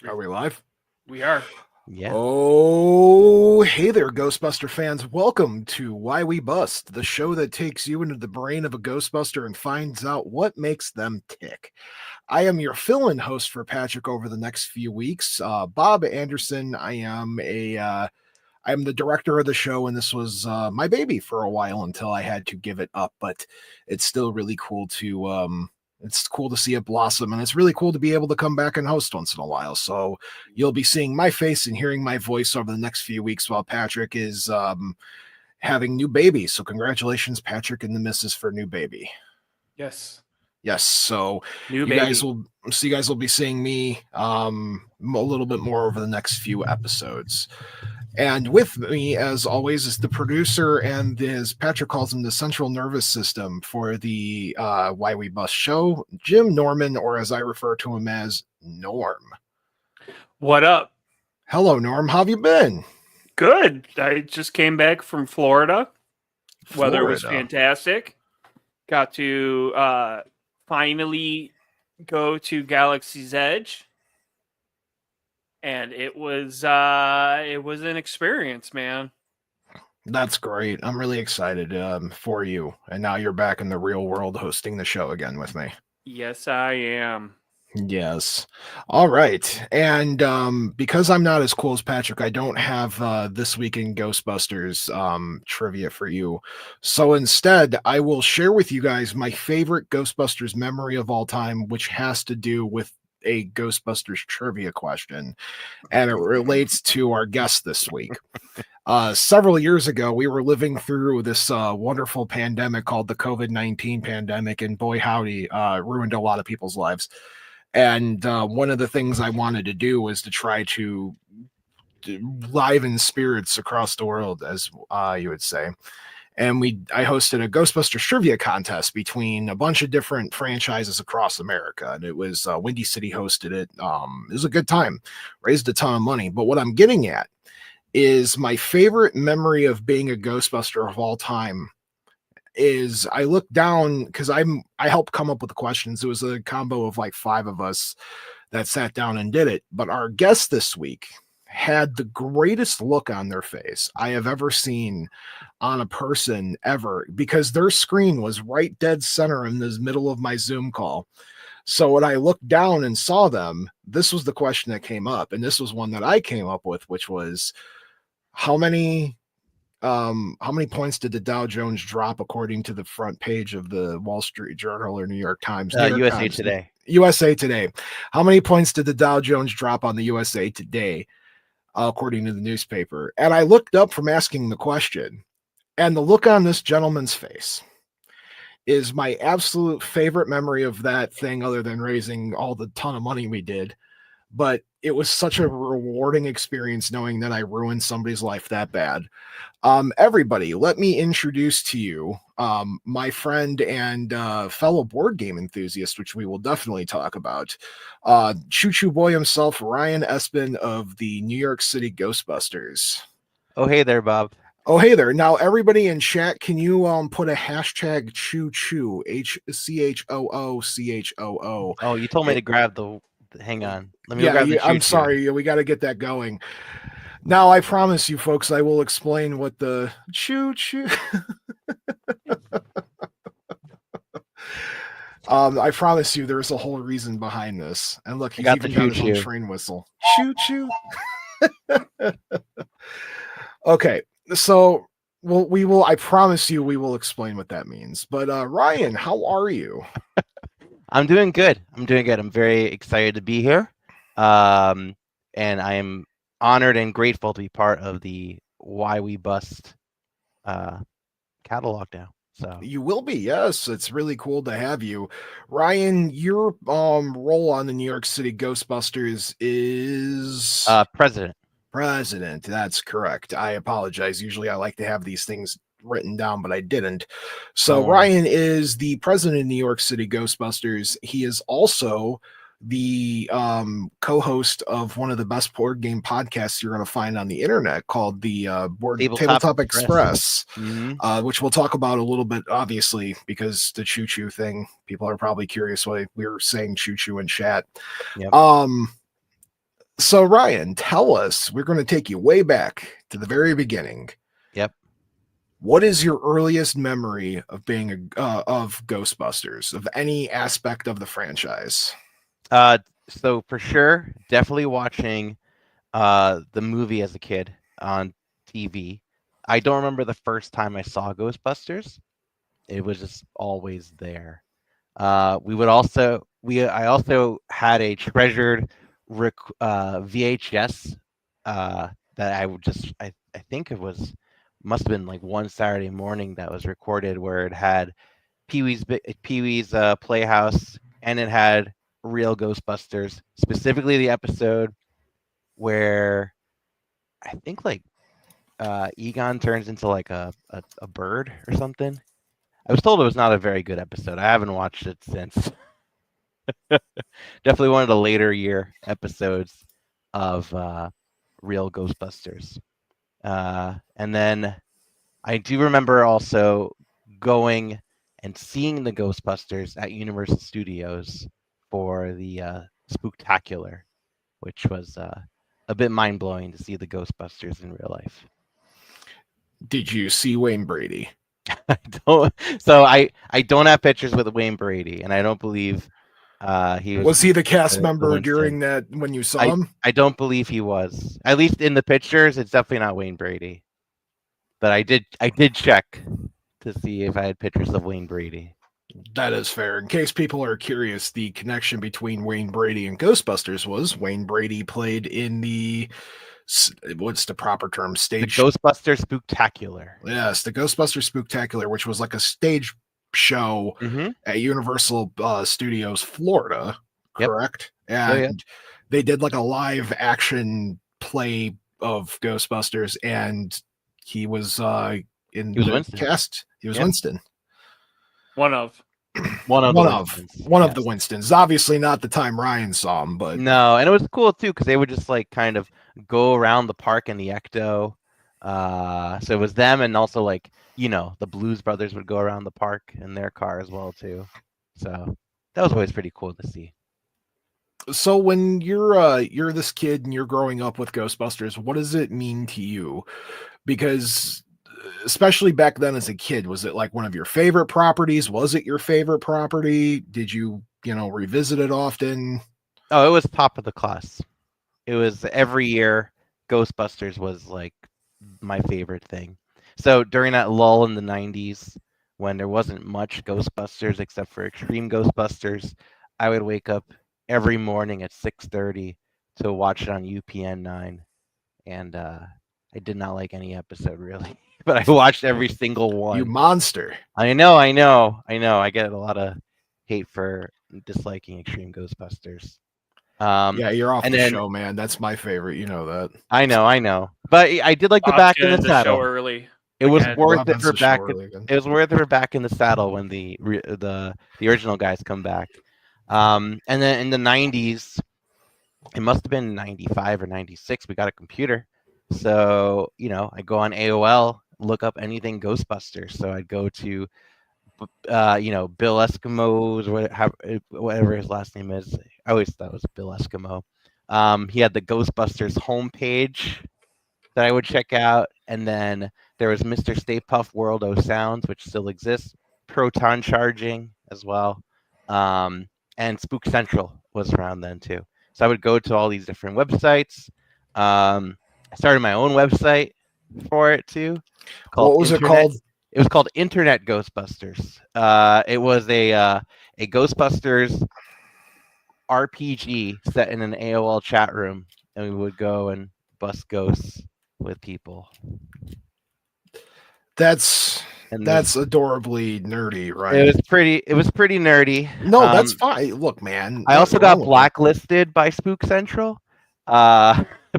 Are we live? We are. Yeah. Oh, hey there, Ghostbuster fans. Welcome to Why We Bust, the show that takes you into the brain of a Ghostbuster and finds out what makes them tick. I am your fill-in host for Patrick over the next few weeks, Bob Anderson. I am the director of the show, and this was my baby for a while until I had to give it up. But it's still really cool to it's cool to see it blossom, and it's really cool to be able to come back and host once in a while. So you'll be seeing my face and hearing my voice over the next few weeks while Patrick is having new baby. So congratulations, Patrick and the missus, for new baby. Yes. Yes, so New you baby. guys will be seeing me a little bit more over the next few episodes. And with me, as always, is the producer and as Patrick calls him, the central nervous system for the Why We Bust show, Jim Norman, or as I refer to him as Norm. What up? Hello, Norm. How have you been? Good. I just came back from Florida. Weather was fantastic. Got to finally go to Galaxy's Edge. And it was an experience, man. That's great. I'm really excited for you. And now you're back in the real world hosting the show again with me. Yes, I am. Yes. All right. And because I'm not as cool as Patrick, I don't have This Week in Ghostbusters trivia for you. So instead, I will share with you guys my favorite Ghostbusters memory of all time, which has to do with a Ghostbusters trivia question. And it relates to our guest this week. Several years ago, we were living through this wonderful pandemic called the COVID-19 pandemic, and boy, howdy, ruined a lot of people's lives. And one of the things I wanted to do was to try to liven spirits across the world, as you would say. And I hosted a Ghostbusters trivia contest between a bunch of different franchises across America. And it was Windy City hosted it. It was a good time, raised a ton of money. But what I'm getting at is my favorite memory of being a Ghostbuster of all time is I look down because I helped come up with the questions. It was a combo of like 5 of us that sat down and did it. But our guest this week had the greatest look on their face I have ever seen on a person ever, because their screen was right dead center in the middle of my Zoom call. So when I looked down and saw them, this was the question that came up, and this was one that I came up with, which was how many points did the Dow Jones drop according to the front page of the Wall Street Journal or New York Times? USA Today. USA Today. How many points did the Dow Jones drop on the USA Today, according to the newspaper? And I looked up from asking the question, and the look on this gentleman's face is my absolute favorite memory of that thing, other than raising all the ton of money we did. But it was such a rewarding experience knowing that I ruined somebody's life that bad. Everybody, let me introduce to you my friend and fellow board game enthusiast, which we will definitely talk about. Choo Choo Boy himself, Ryan Espin of the New York City Ghostbusters. Oh, hey there, Bob. Oh, hey there. Now, everybody in chat, can you put a hashtag choo choo, CHOO? Oh, you told me to grab the. Hang on. Let me Yeah, grab the I'm sorry. We got to get that going. Now, I promise you, folks, I will explain what the choo choo. I promise you, there's a whole reason behind this. And look, he's even got his own train whistle. Choo choo. Okay, so we will. I promise you, we will explain what that means. But Ryan, how are you? I'm doing good. I'm very excited to be here. And I am honored and grateful to be part of the Why We Bust catalog now. So you will be, yes. It's really cool to have you. Ryan, your role on the New York City Ghostbusters is president. President, that's correct. I apologize. Usually I like to have these things written down, but I didn't. So Ryan is the president of New York City Ghostbusters. He is also the co-host of one of the best board game podcasts you're going to find on the internet, called the Tabletop Express, which we'll talk about a little bit, obviously, because the choo-choo thing, people are probably curious why we were saying choo-choo in chat. Yep. So Ryan, tell us. We're going to take you way back to the very beginning. Yep. What is your earliest memory of being of Ghostbusters, of any aspect of the franchise? So for sure, definitely watching the movie as a kid on TV. I don't remember the first time I saw Ghostbusters. It was just always there. I also had a treasured VHS that I think it must have been like one Saturday morning that was recorded where it had Pee-wee's Playhouse, and it had real Ghostbusters, specifically the episode where I think like Egon turns into like a bird or something. I was told it was not a very good episode. I haven't watched it since. Definitely one of the later year episodes of real Ghostbusters. And then I do remember also going and seeing the Ghostbusters at Universal Studios for the Spooktacular, which was a bit mind blowing to see the Ghostbusters in real life. Did you see Wayne Brady? I don't. So I don't have pictures with Wayne Brady, and I don't believe was he the cast member Winston. during that when you saw him? I don't believe he was. At least in the pictures, it's definitely not Wayne Brady. But I did check to see if I had pictures of Wayne Brady. That is fair. In case people are curious, the connection between Wayne Brady and Ghostbusters was Wayne Brady played in the, what's the proper term? Stage. The Ghostbusters Spooktacular. Yes, the Ghostbusters Spooktacular, which was like a stage show at Universal Studios, Florida, correct? Yep. And they did like a live action play of Ghostbusters, and he was in the Winston. cast. He was Winston. One of the Winstons. Obviously not the time Ryan saw him, but no, and it was cool too because they would just like kind of go around the park in the Ecto. So it was them, and also like the Blues Brothers would go around the park in their car as well too. So that was always pretty cool to see. So when you're this kid and you're growing up with Ghostbusters, what does it mean to you? Because especially back then as a kid, was it like one of your favorite properties? Was it your favorite property? Did you revisit it often? Oh, it was top of the class. It was every year. Ghostbusters was like my favorite thing. So during that lull in the 90s, when there wasn't much Ghostbusters except for Extreme Ghostbusters, I would wake up every morning at 6:30 to watch it on UPN 9. And I did not like any episode really, but I watched every single one. You monster. I know. I get a lot of hate for disliking Extreme Ghostbusters. Yeah, you're off the show, man. That's my favorite. You know that. I know. But I did like the back in the saddle. Early. It was worth it for back. It was worth it for back in the saddle when the original guys come back. And then in the 90s, it must have been 95 or 96. We got a computer, so I go on AOL, look up anything Ghostbusters. So I'd go to Bill Eskimo's, whatever his last name is. I always thought it was Bill Eskimo. He had the Ghostbusters homepage that I would check out, and then there was Mr. Stay Puft World O Sounds, which still exists, Proton Charging as well, and Spook Central was around then too. So I would go to all these different websites. I started my own website for it too. What was it called? It was called Internet Ghostbusters. It was a Ghostbusters RPG set in an AOL chat room, and we would go and bust ghosts with people. That's adorably nerdy, right? It was pretty nerdy. No, that's fine. Look, man. I also got blacklisted by Spook Central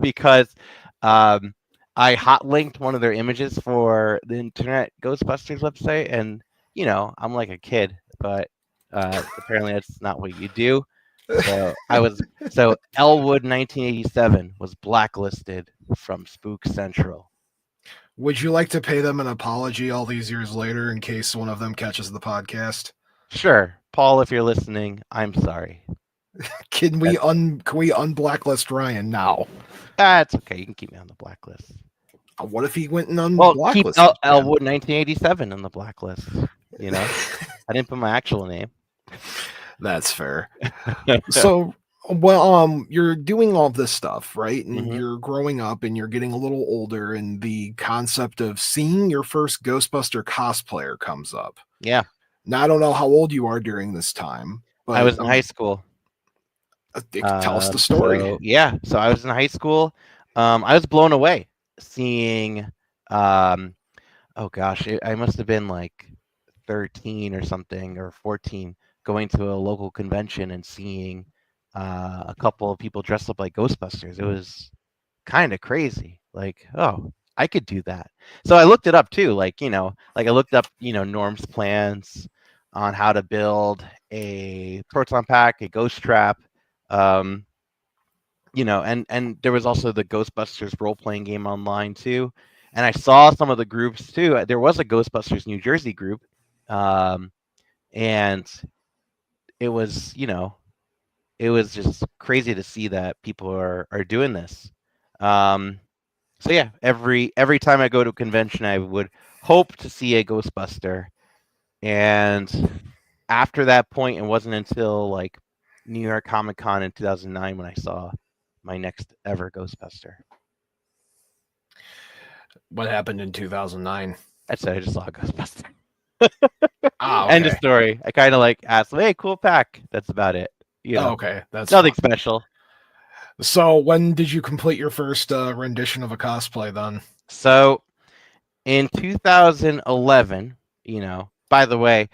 because I hot linked one of their images for the Internet Ghostbusters website, and I'm like a kid, but apparently that's not what you do. So Elwood 1987 was blacklisted from Spook Central. Would you like to pay them an apology all these years later in case one of them catches the podcast? Sure. Paul, if you're listening, I'm sorry. Can we unblacklist Ryan now? That's okay. You can keep me on the blacklist. What if he went and keep unblacklisted? Elwood 1987 on the blacklist. You know, I didn't put my actual name. That's fair. So, well, you're doing all this stuff, right? And you're growing up and you're getting a little older, and the concept of seeing your first Ghostbuster cosplayer comes up. Yeah. Now, I don't know how old you are during this time, but I was in high school. Tell us the story. So I was in high school. I was blown away seeing. Oh gosh, I must have been like 13 or something, or 14, going to a local convention and seeing a couple of people dressed up like Ghostbusters. It was kind of crazy. Like, oh, I could do that. So I looked it up too. Like, I looked up, Norm's plans on how to build a proton pack, a ghost trap. And there was also the Ghostbusters role-playing game online too. And I saw some of the groups too. There was a Ghostbusters New Jersey group. And it was, it was just crazy to see that people are doing this. So yeah, every time I go to a convention, I would hope to see a Ghostbuster. And after that point, it wasn't until like New York Comic Con in 2009 when I saw my next ever Ghostbuster. What happened in 2009? That's it. I just saw a Ghostbuster. Okay. End of story. I kind of like asked, "Hey, cool pack." That's about it. Okay, that's nothing special. So, when did you complete your first rendition of a cosplay? Then, so in 2011, By the way,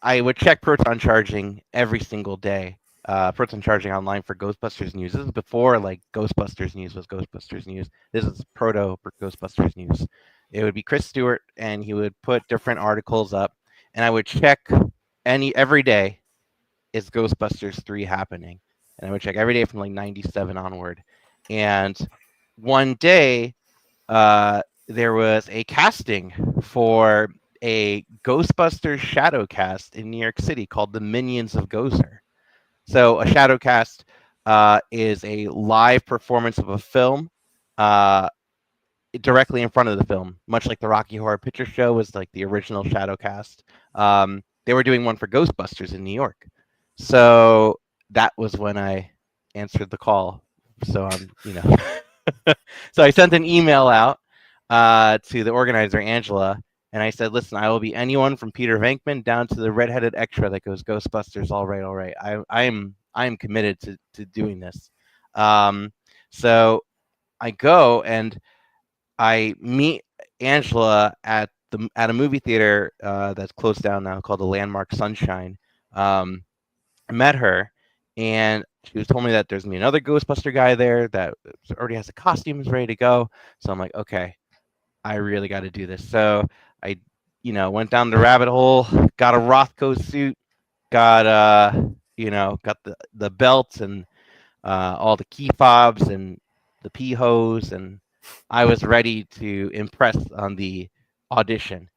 I would check Proton Charging every single day. Proton Charging online for Ghostbusters News. This is before like Ghostbusters News was Ghostbusters News. This is proto Ghostbusters News. It would be Chris Stewart, and he would put different articles up, and I would check every day, is Ghostbusters 3 happening? And I would check every day from like 97 onward. And one day, there was a casting for a Ghostbusters shadow cast in New York City called the Minions of Gozer. So a shadow cast is a live performance of a film directly in front of the film, much like the Rocky Horror Picture Show was like the original shadow cast. They were doing one for Ghostbusters in New York. So that was when I answered the call. So so I sent an email out to the organizer, Angela, and I said, "Listen, I will be anyone from Peter Venkman down to the redheaded extra that goes Ghostbusters. All right. I am committed to doing this." So I go and I meet Angela at a movie theater that's closed down now called the Landmark Sunshine. I met her, and she was told me that there's gonna be another Ghostbuster guy there that already has the costumes ready to go. So I'm like, okay, I really got to do this. So I, went down the rabbit hole, got a Rothko suit, got got the belts and all the key fobs and the pee hose, and I was ready to impress on the audition.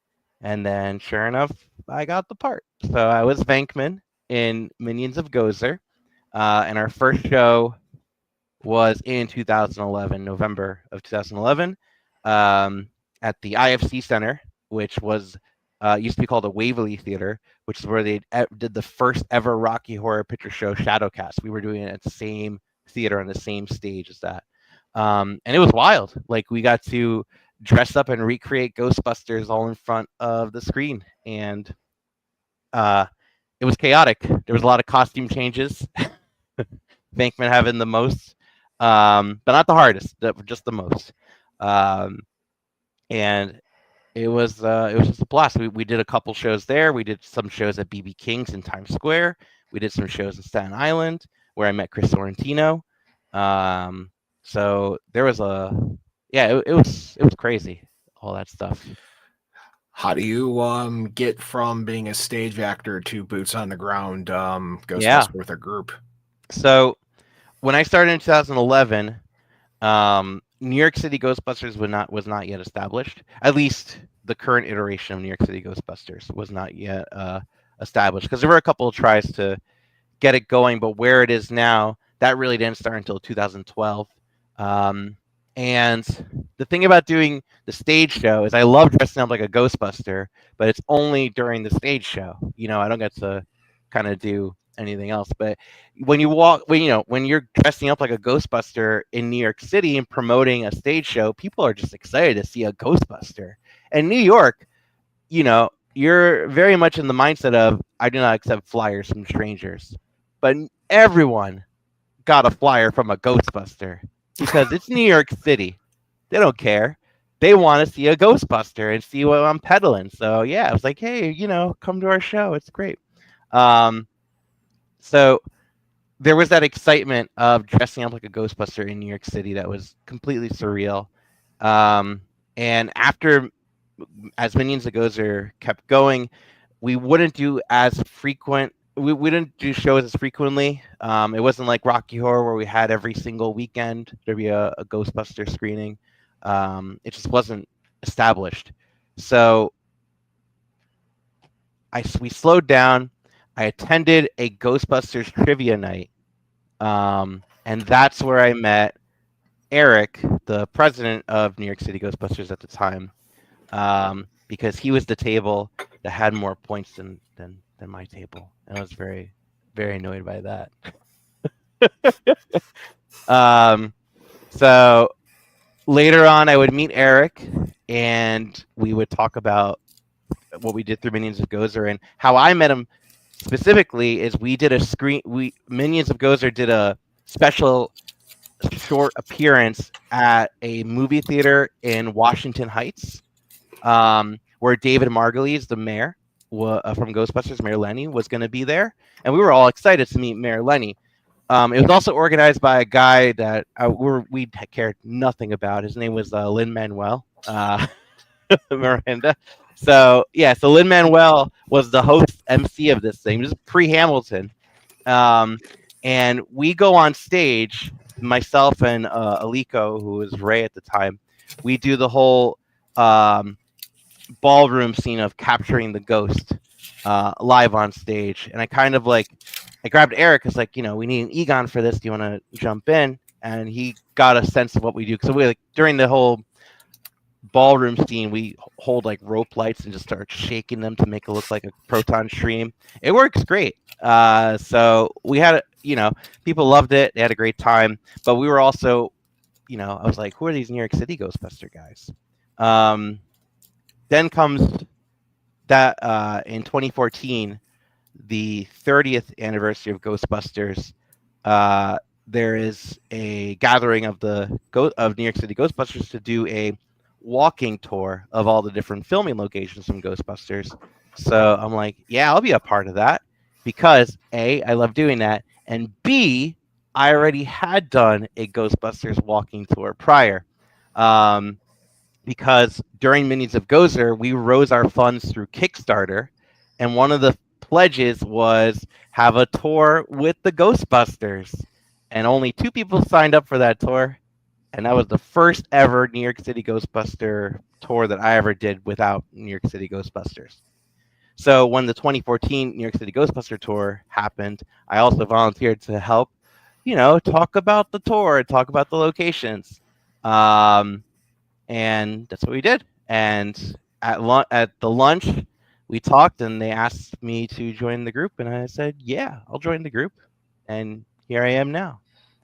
And then, sure enough, I got the part. So I was Venkman in Minions of Gozer, and our first show was in 2011, November of 2011, at the IFC Center, which was used to be called the Waverly Theater, which is where they did the first ever Rocky Horror Picture Show Shadowcast. We were doing it at the same theater on the same stage as that, and it was wild. Like, we got to dress up and recreate Ghostbusters all in front of the screen, and it was chaotic. There was a lot of costume changes. Venkman having the most, but not the hardest, just the most. And it was just a blast. We did a couple shows there. We did some shows at BB King's in Times Square. We did some shows in Staten Island where I met Chris Sorrentino. So there was it was crazy, all that stuff. How do you get from being a stage actor to boots on the ground Ghostbuster with a group? So when I started in 2011, New York City Ghostbusters was not yet established. At least the current iteration of New York City Ghostbusters was not yet established, because there were a couple of tries to get it going. But where it is now, that really didn't start until 2012. And the thing about doing the stage show is I love dressing up like a Ghostbuster, but it's only during the stage show. I don't get to kind of do anything else. But when you're dressing up like a Ghostbuster in New York City and promoting a stage show, people are just excited to see a Ghostbuster. And New York, you're very much in the mindset of, I do not accept flyers from strangers. But everyone got a flyer from a Ghostbuster because it's New York City. They don't care. They want to see a Ghostbuster and see what I'm peddling. So yeah, I was like, hey, come to our show. It's great. So there was that excitement of dressing up like a Ghostbuster in New York City that was completely surreal. And as Minions of Gozer kept going, we wouldn't do as frequent. We didn't do shows as frequently. It wasn't like Rocky Horror where we had every single weekend there'd be a Ghostbuster screening. It just wasn't established. So we slowed down. I attended a Ghostbusters trivia night, and that's where I met Eric, the president of New York City Ghostbusters at the time, because he was the table that had more points than my table, and I was very, very annoyed by that. So later on, I would meet Eric, and we would talk about what we did through Minions of Gozer. And how I met him specifically is Minions of Gozer did a special short appearance at a movie theater in Washington Heights, where David Margulies, the mayor from Ghostbusters, Mayor Lenny, was going to be there. And we were all excited to meet Mayor Lenny. It was also organized by a guy that we cared nothing about. His name was Lin-Manuel Miranda. So Lin-Manuel was the host MC of this thing. It was pre-Hamilton. And we go on stage, myself and Aliko, who was Ray at the time. We do the whole ballroom scene of capturing the ghost live on stage. And I grabbed Eric. It's like, we need an Egon for this. Do you want to jump in? And he got a sense of what we do. So during the whole ballroom scene, we hold like rope lights and just start shaking them to make it look like a proton stream. It works great. So we had, people loved it. They had a great time. But we were also, I was like, who are these New York City Ghostbuster guys? Then comes that in 2014, the 30th anniversary of Ghostbusters, there is a gathering of New York City Ghostbusters to do a walking tour of all the different filming locations from Ghostbusters. So I'm like, yeah, I'll be a part of that because A, I love doing that, and B, I already had done a Ghostbusters walking tour prior. Because during Minions of Gozer, we rose our funds through Kickstarter, and one of the pledges was have a tour with the Ghostbusters. And only 2 people signed up for that tour. And that was the first ever New York City Ghostbuster tour that I ever did without New York City Ghostbusters. So when the 2014 New York City Ghostbuster tour happened, I also volunteered to help, talk about the tour, talk about the locations. And that's what we did. And at the lunch, we talked, and they asked me to join the group, and I said, yeah, I'll join the group. And here I am now,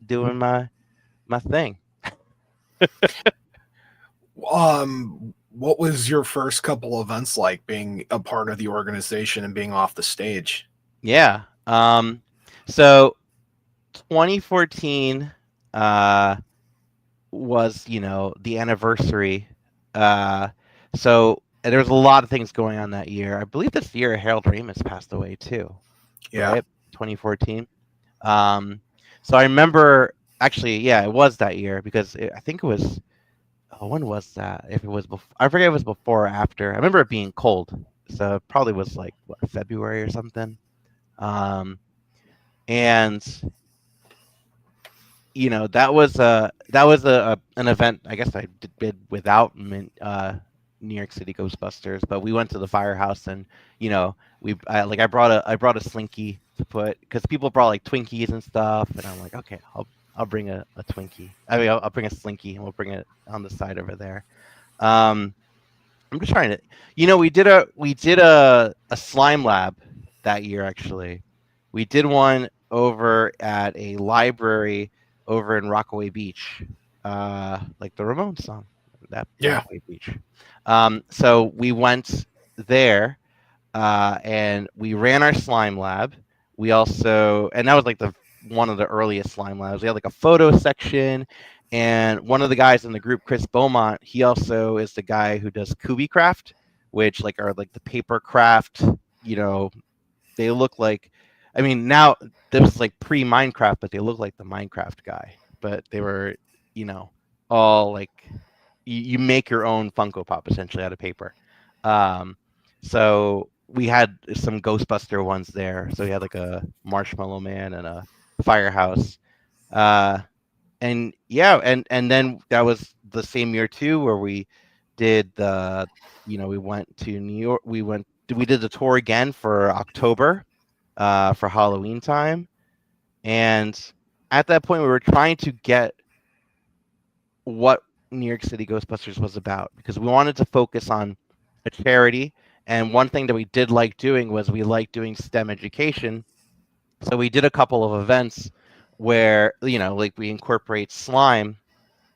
doing my thing. What was your first couple events like, being a part of the organization and being off the stage? Yeah. So 2014 was, the anniversary. So there was a lot of things going on that year. I believe this year Harold Ramis passed away too. Yeah. Right? 2014. So I remember, actually, yeah, it was that year because I think it was, when was that? If it was before, I forget if it was before or after. I remember it being cold. So it probably was like February or something. And that was an event I guess I did without New York City Ghostbusters, but we went to the firehouse and I brought a slinky to put, because people brought like Twinkies and stuff, and I'm like, okay, I'll bring a Twinkie. I mean, I'll bring a Slinky, and we'll bring it on the side over there. I'm just trying to, we did a slime lab that year. Actually, we did one over at a library over in Rockaway Beach, like the Ramones song, that Rockaway Beach. So we went there, and we ran our slime lab. We also, and that was like one of the earliest slime labs. We had like a photo section, and one of the guys in the group, Chris Beaumont, he also is the guy who does Kubi Craft, which like are like the paper craft. They look like, I mean, now this was like pre-Minecraft, but they look like the Minecraft guy. But they were, all like you make your own Funko Pop essentially out of paper. So we had some Ghostbuster ones there. So we had like a Marshmallow Man and a Firehouse. And yeah, and then that was the same year too, where we did we went to New York. We did the tour again for October, for Halloween time. And at that point, we were trying to get what New York City Ghostbusters was about, because we wanted to focus on a charity. And one thing that we did like doing was we liked doing STEM education. So we did a couple of events where, like we incorporate slime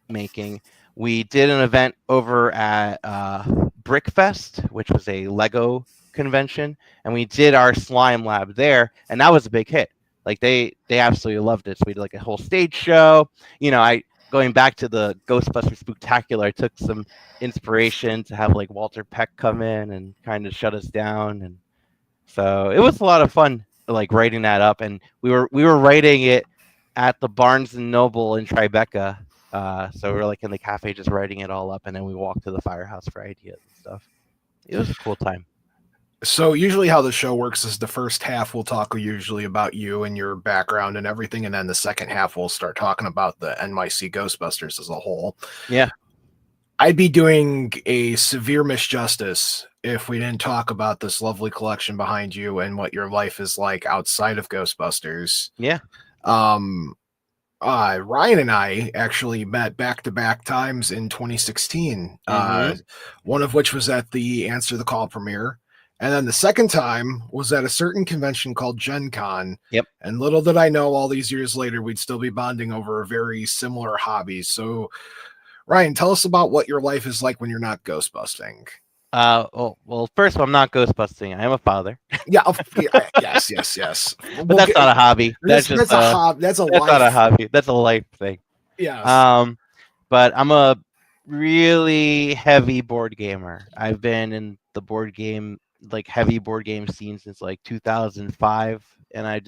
making. We did an event over at Brickfest, which was a Lego convention, and we did our slime lab there, and that was a big hit. Like they absolutely loved it. So we did like a whole stage show. Going back to the Ghostbusters Spooktacular, I took some inspiration to have like Walter Peck come in and kind of shut us down, and so it was a lot of fun, like writing that up. And we were writing it at the Barnes and Noble in Tribeca. So we were like in the cafe just writing it all up, and then we walked to the Firehouse for ideas and stuff. It was a cool time. So usually how the show works is the first half we'll talk usually about you and your background and everything, and then the second half we'll start talking about the NYC Ghostbusters as a whole. Yeah. I'd be doing a severe misjustice if we didn't talk about this lovely collection behind you and what your life is like outside of Ghostbusters. Yeah. Ryan and I actually met back-to-back times in 2016, one of which was at the Answer the Call premiere. And then the second time was at a certain convention called Gen Con. Yep. And little did I know, all these years later, we'd still be bonding over very similar hobbies. So, Ryan, tell us about what your life is like when you're not ghostbusting. Well, first of all, I'm not ghostbusting. I am a father. Yes. But that's not a hobby. That's a hobby. That's not a hobby. That's a life thing. Yes. But I'm a really heavy board gamer. I've been in the heavy board game scene since like 2005, and I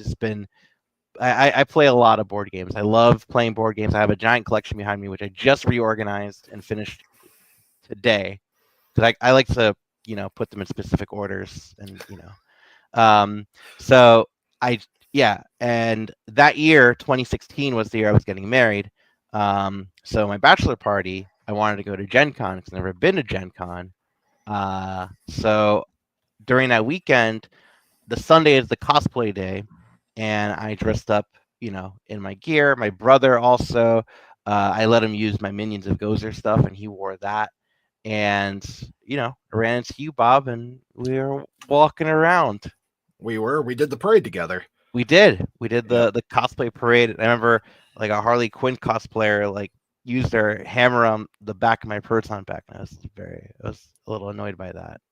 play a lot of board games. I love playing board games. I have a giant collection behind me, which I just reorganized and finished today, because I like to put them in specific orders, and and that year 2016 was the year I was getting married. So my bachelor party, I wanted to go to Gen Con because I've never been to Gen Con. So during that weekend, the Sunday is the cosplay day, and I dressed up, in my gear. My brother also, I let him use my Minions of Gozer stuff, and he wore that. And, I ran into you, Bob, and we were walking around. We did the parade together. We did the cosplay parade. I remember like a Harley Quinn cosplayer, like, used their hammer on the back of my Proton pack. I was a little annoyed by that.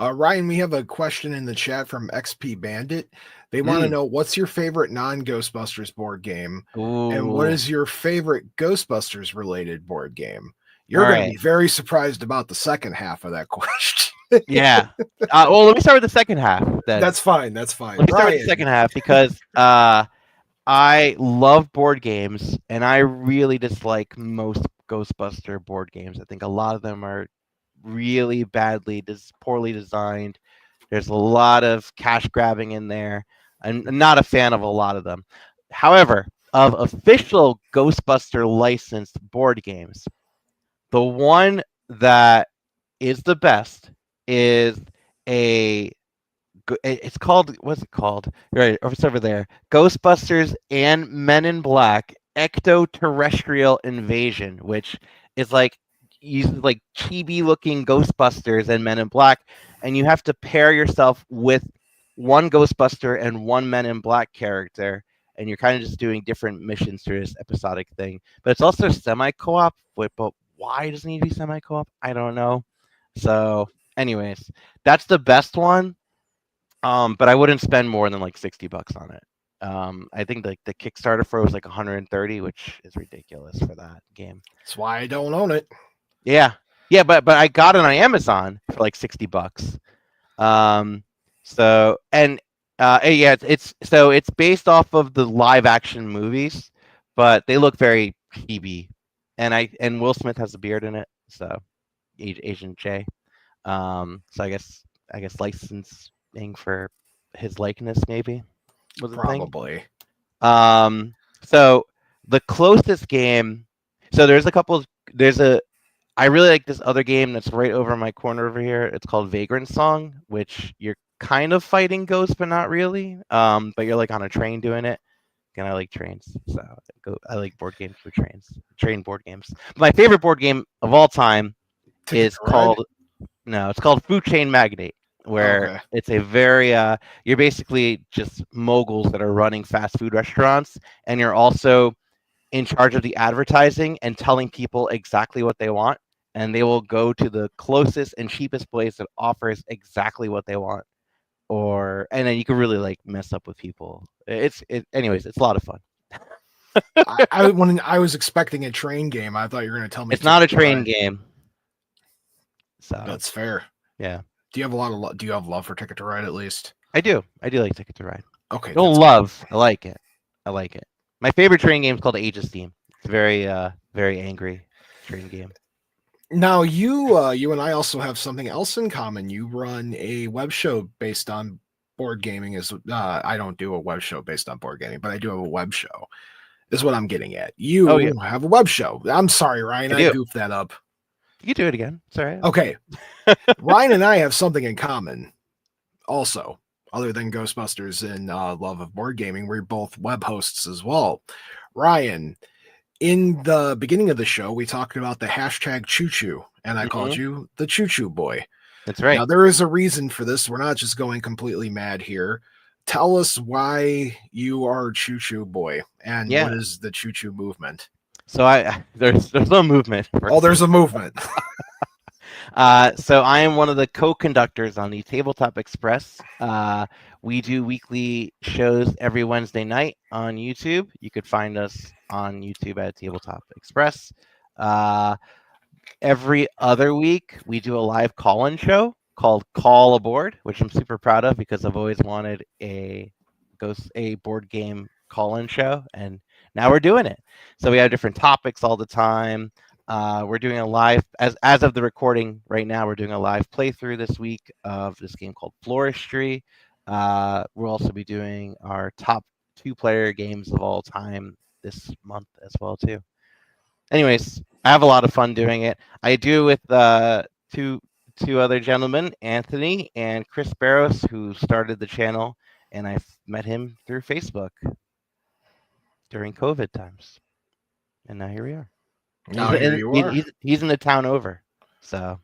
Ryan, we have a question in the chat from XP Bandit. They want to know, what's your favorite non-Ghostbusters board game? Ooh. And what is your favorite Ghostbusters related board game? You're going to be very surprised about the second half of that question. Yeah. Well, let me start with the second half then. That's fine. Let me start with the second half, because I love board games, and I really dislike most Ghostbuster board games. I think a lot of them are really poorly designed. There's a lot of cash grabbing in there. I'm not a fan of a lot of them. However, of official Ghostbuster licensed board games, the one that is the best is a it's called, what's it called? Right, it's over there. Ghostbusters and Men in Black Ectoterrestrial Invasion, which is like uses like chibi looking Ghostbusters and Men in Black, and you have to pair yourself with one Ghostbuster and one Men in Black character, and you're kind of just doing different missions through this episodic thing. But it's also semi co-op. But why does it need to be semi co-op? I don't know. So, anyways, that's the best one. But I wouldn't spend more than like $60 on it. I think like the Kickstarter for it was like 130, which is ridiculous for that game. That's why I don't own it. Yeah, but I got it on Amazon for like $60. So and yeah, it's based off of the live action movies, but they look very chibi, and Will Smith has a beard in it, so Agent J. So I guess licensing for his likeness maybe was a Probably. thing. So the closest game. So I really like this other game that's right over my corner over here. It's called Vagrant Song, which you're kind of fighting ghosts, but not really. But you're like on a train doing it. And I like trains, so I like board games for train board games. My favorite board game of all time is called Food Chain Magnate, where it's a very you're basically just moguls that are running fast food restaurants, and you're also in charge of the advertising and telling people exactly what they want, and they will go to the closest and cheapest place that offers exactly what they want. And then you can really like mess up with people. Anyways, it's a lot of fun. When I was expecting a train game, I thought you were going to tell me it's not a train game. So that's fair. Yeah. Do you have love for Ticket to Ride at least? I do like Ticket to Ride. Okay. Don't love. I like it. My favorite train game is called Age of Steam. It's a very very angry train game. Now you and I also have something else in common. You run a web show based on board gaming. I don't do a web show based on board gaming, but I do have a web show. Is what I'm getting at. You have a web show. I'm sorry, Ryan. I goofed that up. You can do it again. It's all right. Okay. Ryan and I have something in common also, other than Ghostbusters and love of board gaming. We're both web hosts as well. Ryan, in the beginning of the show, we talked about the hashtag choo-choo, and I called you the choo-choo boy. That's right. Now, there is a reason for this. We're not just going completely mad here. Tell us why you are choo-choo boy, and what is the choo-choo movement? So there's no movement. There's a movement. So I am one of the co-conductors on the Tabletop Express. We do weekly shows every Wednesday night on YouTube. You could find us on YouTube at Tabletop Express. Every other week, we do a live call-in show called Call Aboard, which I'm super proud of because I've always wanted a board game call-in show, and now we're doing it. So we have different topics all the time. We're doing a live, as of the recording right now, we're doing a live playthrough this week of this game called Floristry. We'll also be doing our top 2-player games of all time this month as well too. Anyways, I have a lot of fun doing it. I do with two other gentlemen, Anthony and Chris Barros, who started the channel, and I met him through Facebook during COVID times, and now here we are. He's in the town over. So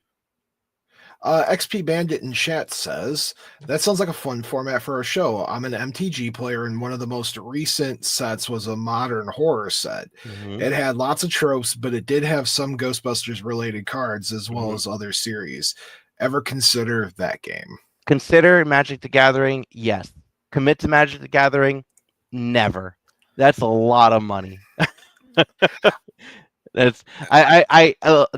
XP Bandit in chat says, that sounds like a fun format for a show. I'm an MTG player, and one of the most recent sets was a modern horror set. It had lots of tropes, but it did have some Ghostbusters related cards as well as other series. Ever consider that game? Consider Magic the Gathering? Yes. Commit to Magic the Gathering? Never. That's a lot of money. That's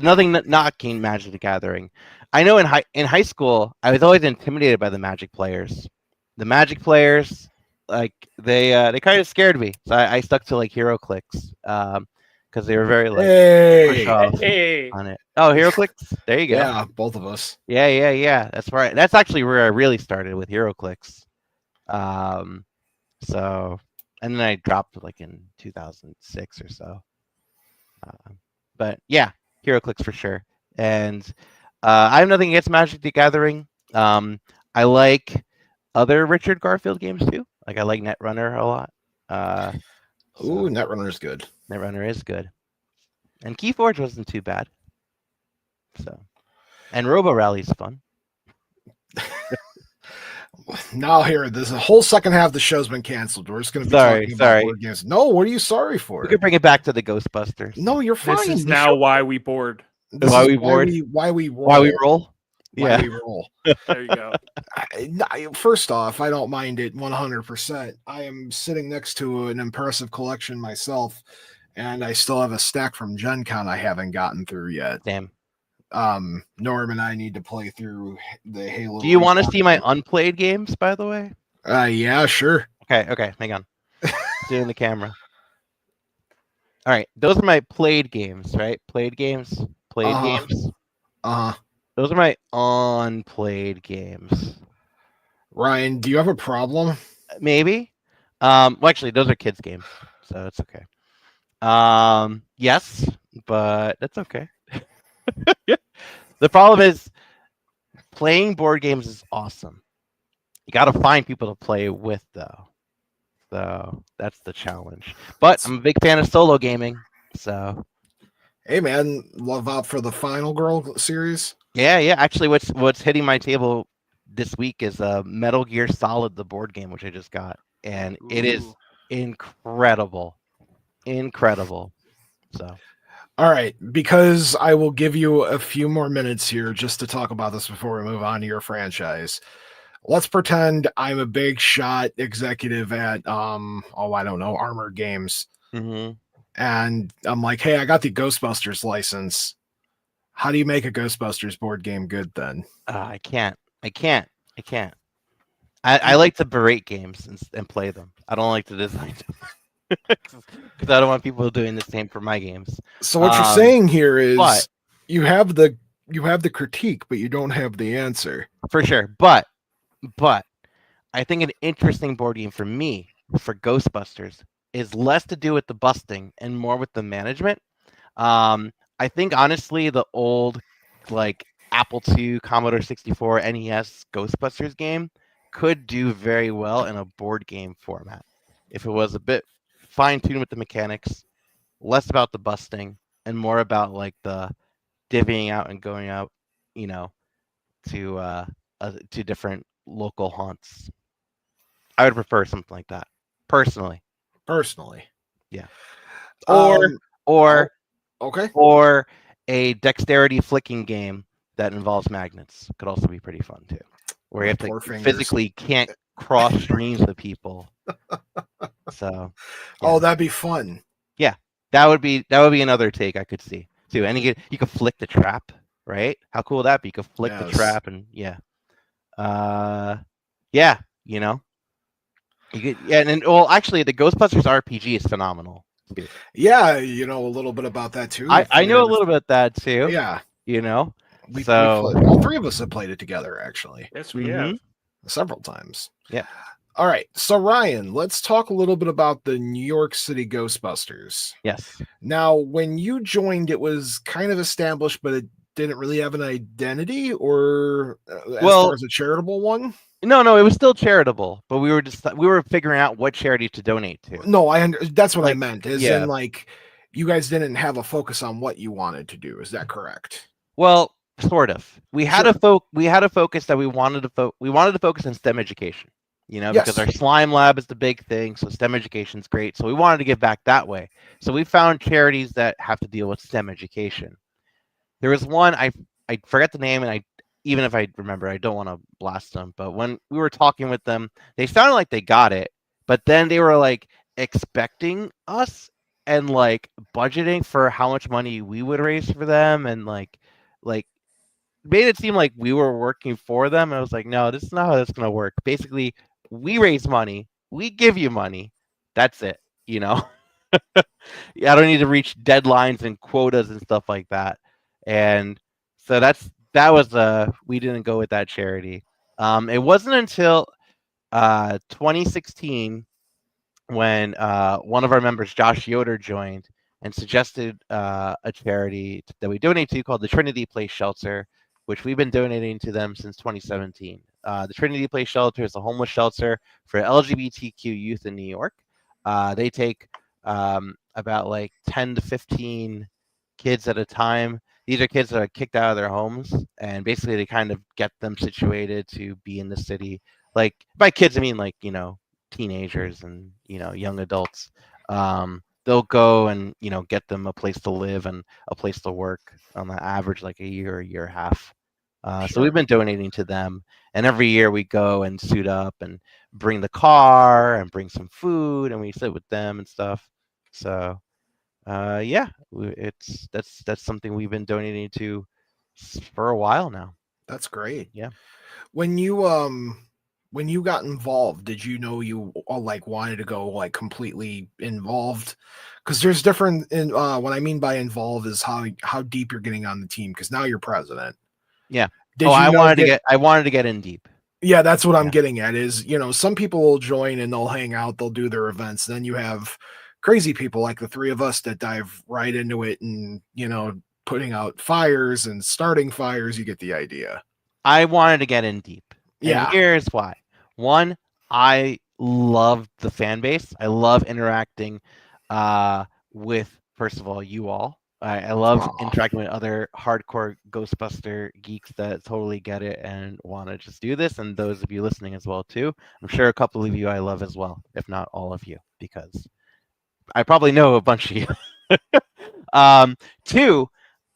nothing knocking Magic the Gathering. I know in high school I was always intimidated by the Magic players. The Magic players, like they kind of scared me. So I stuck to like HeroClix because they were very like push off on it. Oh, HeroClix, there you go. Yeah, both of us. Yeah. That's right. That's actually where I really started with HeroClix. So, and then I dropped like in 2006 or so. But yeah, HeroClix for sure. And I have nothing against Magic the Gathering. I like other Richard Garfield games too. Like I like Netrunner a lot. Netrunner is good. Netrunner is good, and Keyforge wasn't too bad. So, and Robo Rally's fun. Now here, there's a whole second half of the show's been canceled. We're just going to be talking about board games. No, what are you sorry for? We could bring it back to the Ghostbusters. No, you're fine. This is now why we board. Why we roll. Why we roll. Yeah. Why we roll. There you go. First off, I don't mind it 100%. I am sitting next to an impressive collection myself, and I still have a stack from Gen Con I haven't gotten through yet. Damn. Norm and I need to play through the Halo. Do you want to see my unplayed games, by the way? Yeah, sure. Okay, hang on. Doing the camera. All right, those are my played games, right? Played games. Those are my unplayed games. Ryan, do you have a problem? Maybe. Well, actually, those are kids' games, so it's okay. Yes, but that's okay. The problem is playing board games is awesome. You got to find people to play with, though. So that's the challenge. But I'm a big fan of solo gaming. So, hey man, love out for the Final Girl series. Yeah. Actually, what's hitting my table this week is Metal Gear Solid, the board game, which I just got, and it is incredible. So. All right, because I will give you a few more minutes here just to talk about this before we move on to your franchise. Let's pretend I'm a big shot executive at I don't know, Armored Games. Mm-hmm. And I'm like, hey, I got the Ghostbusters license. How do you make a Ghostbusters board game good then? I can't. I like to berate games and play them. I don't like to design them. Because I don't want people doing the same for my games. So what you're saying here is you have the critique, but you don't have the answer. For sure. But I think an interesting board game for me, for Ghostbusters, is less to do with the busting and more with the management. I think honestly the old like Apple II, Commodore 64, NES Ghostbusters game could do very well in a board game format. If it was a bit fine-tuned with the mechanics, less about the busting and more about like the divvying out and going out, to different local haunts. I would prefer something like that, personally. Yeah. Or okay. Or a dexterity flicking game that involves magnets could also be pretty fun too, where you have to physically can't cross streams of people. So, yeah. That'd be fun. Yeah, that would be another take I could see too. And you could flick the trap, right? How cool would that be? You could flick the trap, and you could, and actually, the Ghostbusters RPG is phenomenal. Yeah, a little bit about that too. I know a little bit of that too. Yeah, all three of us have played it together actually. Yes, we have several times. Yeah. All right, so Ryan, let's talk a little bit about the New York City Ghostbusters. Yes. Now, when you joined, it was kind of established, but it didn't really have an identity, or as far as a charitable one. No, it was still charitable, but we were figuring out what charity to donate to. No, that's what I meant. In like, you guys didn't have a focus on what you wanted to do. Is that correct? Well, sort of. We had a focus that we wanted to focus on STEM education. Because our slime lab is the big thing, so STEM education is great. So we wanted to give back that way. So we found charities that have to deal with STEM education. There was one I forget the name, and even if I remember, I don't want to blast them. But when we were talking with them, they sounded like they got it, but then they were like expecting us and like budgeting for how much money we would raise for them, and like made it seem like we were working for them. And I was like, no, this is not how that's gonna work. Basically, we raise money, we give you money. That's it. I don't need to reach deadlines and quotas and stuff like that. And so that was we didn't go with that charity. It wasn't until 2016 when one of our members, Josh Yoder, joined and suggested a charity that we donate to called the Trinity Place Shelter, which we've been donating to them since 2017. The Trinity Place Shelter is a homeless shelter for LGBTQ youth in New York. They take about like 10 to 15 kids at a time. These are kids that are kicked out of their homes, and basically they kind of get them situated to be in the city. Like by kids, I mean like teenagers and young adults. They'll go and get them a place to live and a place to work on the average, like a year and a half. So we've been donating to them, and every year we go and suit up and bring the car and bring some food, and we sit with them and stuff. So yeah, that's something we've been donating to for a while now. That's great. Yeah. When you got involved, did you know you like wanted to go like completely involved? Because there's different. What I mean by involved is how deep you're getting on the team. Because now you're president. Yeah. I wanted to get in deep. Yeah, that's what I'm getting at. Is some people will join and they'll hang out, they'll do their events. Then you have crazy people like the three of us that dive right into it and putting out fires and starting fires. You get the idea. I wanted to get in deep. Yeah. And here's why. One, I love the fan base. I love interacting with, first of all, you all. I love interacting with other hardcore Ghostbuster geeks that totally get it and want to just do this, and those of you listening as well too. I'm sure a couple of you I love as well, if not all of you, because I probably know a bunch of you. Two,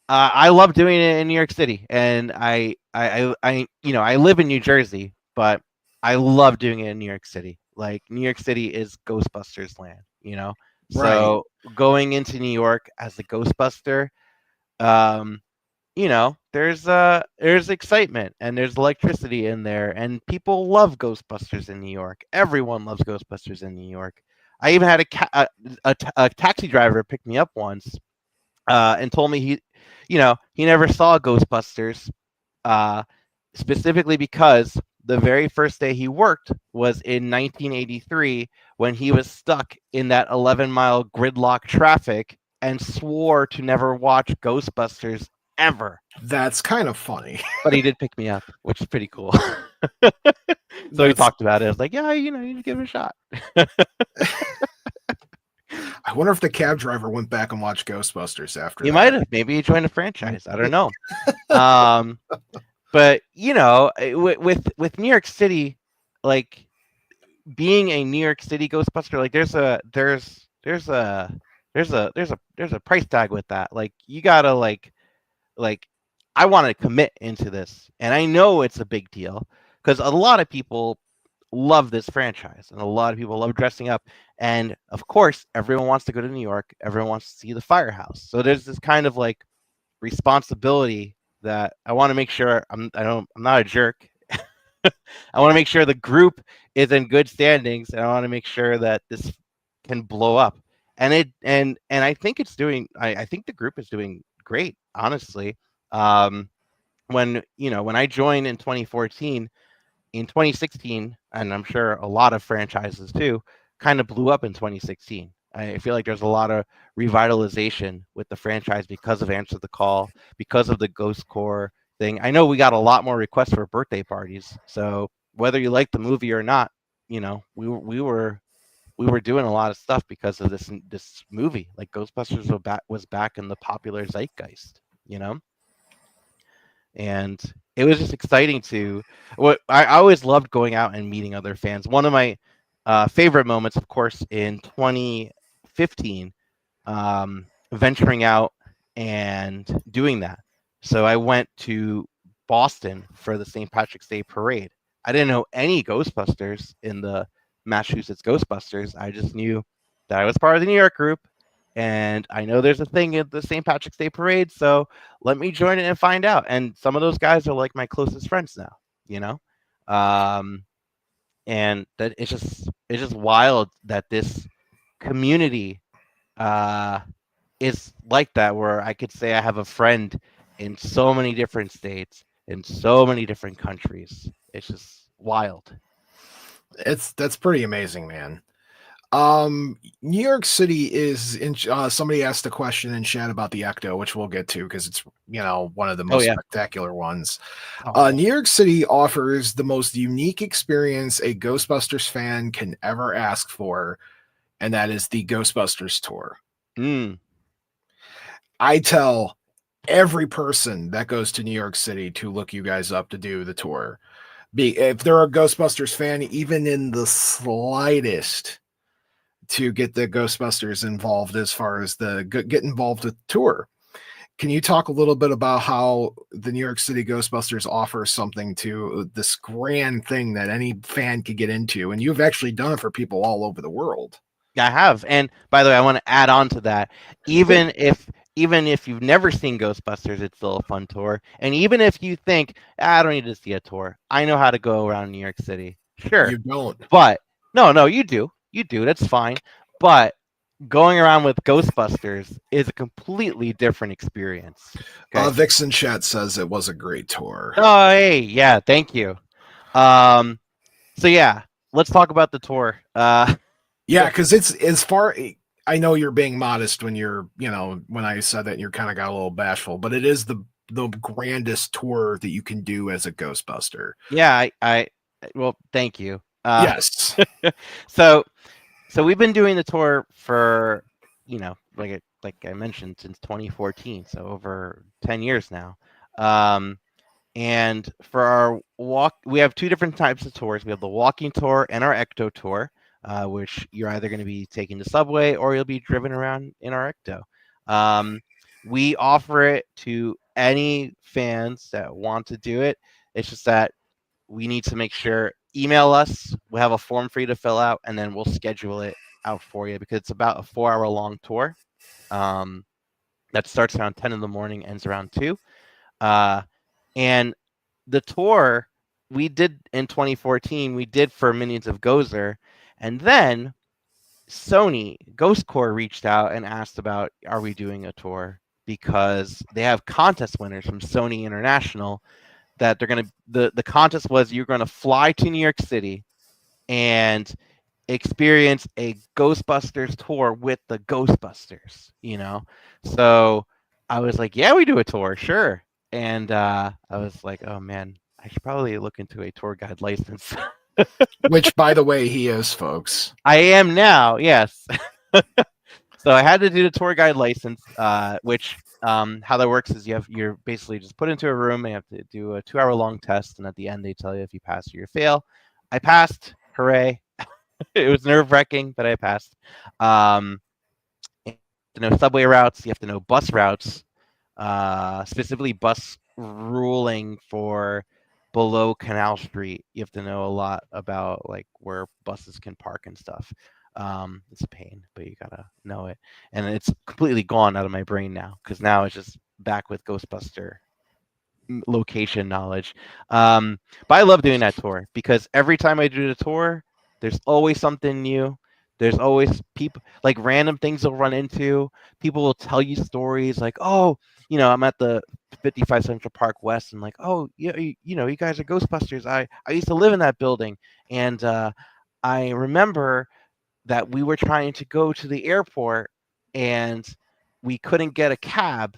I love doing it in New York City, and I live in New Jersey, but I love doing it in New York City. Like New York City is Ghostbusters land, So going into New York as a Ghostbuster, there's excitement and there's electricity in there, and people love Ghostbusters in New York. Everyone loves Ghostbusters in New York. I even had a taxi driver pick me up once and told me he never saw Ghostbusters specifically because the very first day he worked was in 1983 when he was stuck in that 11-mile gridlock traffic and swore to never watch Ghostbusters ever. That's kind of funny. But he did pick me up, which is pretty cool. So we talked about it. I was like, yeah, you need to give it a shot. I wonder if the cab driver went back and watched Ghostbusters after. He might have. Maybe he joined a franchise. I don't know. But with New York City, like being a New York City Ghostbuster, like there's a price tag with that. Like you gotta like I want to commit into this, and I know it's a big deal because a lot of people love this franchise and a lot of people love dressing up, and of course everyone wants to go to New York, everyone wants to see the firehouse, so there's this kind of like responsibility that I want to make sure I'm not a jerk. I want to make sure the group is in good standings, and I want to make sure that this can blow up, and I think it's doing. I think the group is doing great, honestly. When I joined in 2014, in 2016, and I'm sure a lot of franchises too, kind of blew up in 2016. I feel like there's a lot of revitalization with the franchise because of Answer the Call, because of the Ghost Core thing. I know we got a lot more requests for birthday parties. So whether you like the movie or not, we were doing a lot of stuff because of this movie. Like Ghostbusters was back in the popular zeitgeist, and it was just exciting I always loved going out and meeting other fans. One of my favorite moments, of course, in 2015, venturing out and doing that. So I went to Boston for the St. Patrick's Day parade. I didn't know any Ghostbusters in the Massachusetts Ghostbusters. I just knew that I was part of the New York group, and I know there's a thing at the St. Patrick's Day parade, so let me join it and find out. And some of those guys are like my closest friends now, and that it's just wild that this community is like that, where I could say I have a friend in so many different states, in so many different countries. It's just wild. That's pretty amazing, man. New York City is in. Somebody asked a question in chat about the Ecto, which we'll get to because it's one of the most spectacular ones. New York City offers the most unique experience a Ghostbusters fan can ever ask for, and that is the Ghostbusters tour. I tell every person that goes to New York City to look you guys up to do the tour. If they're a Ghostbusters fan, even in the slightest, to get the Ghostbusters involved as far as get involved with the tour. Can you talk a little bit about how the New York City Ghostbusters offers something to this grand thing that any fan could get into? And you've actually done it for people all over the world. Yeah, I have. And by the way, I want to add on to that. Even if you've never seen Ghostbusters, it's still a fun tour. And even if you think, I don't need to see a tour, I know how to go around New York City. Sure. You don't. But no, you do. You do. That's fine. But going around with Ghostbusters is a completely different experience. Okay? Vixen Chat says it was a great tour. Oh, hey, yeah, thank you. So yeah, let's talk about the tour. Yeah, because it's as far. I know you're being modest when you're, when I said that, you're kind of got a little bashful, but it is the grandest tour that you can do as a Ghostbuster. Yeah, well, thank you. Yes. So we've been doing the tour for, like I mentioned, since 2014, so over 10 years now. And for our walk, we have two different types of tours. We have the walking tour and our Ecto tour, which you're either going to be taking the subway or you'll be driven around in our Ecto. We offer it to any fans that want to do it. It's just that we need to make sure, email us. We'll have a form for you to fill out, and then we'll schedule it out for you because it's about a 4-hour long tour. That starts around 10 in the morning, ends around 2. And the tour we did in 2014, we did for Minions of Gozer. And then Sony Ghost Corps reached out and asked about, are we doing a tour? Because they have contest winners from Sony International that they're going to, the contest was you're going to fly to New York City and experience a Ghostbusters tour with the Ghostbusters, So I was like, yeah, we do a tour, sure. And I was like, oh man, I should probably look into a tour guide license. Which, by the way, he is, folks. I am now, yes. So I had to do the tour guide license, which how that works is you're basically just put into a room and you have to do a 2-hour long test, and at the end they tell you if you pass or you fail. I passed, hooray. It was nerve-wracking, but I passed. You have to know subway routes, you have to know bus routes, specifically bus ruling for below Canal Street. You have to know a lot about like where buses can park and stuff. It's a pain, but you gotta know it. And it's completely gone out of my brain now because now it's just back with Ghostbuster location knowledge. But I love doing that tour because every time I do the tour, there's always something new. There's always people, like random things you'll run into. People will tell you stories like, oh, I'm at the 55 Central Park West and like, oh, yeah, you guys are Ghostbusters. I used to live in that building. And I remember that we were trying to go to the airport and we couldn't get a cab.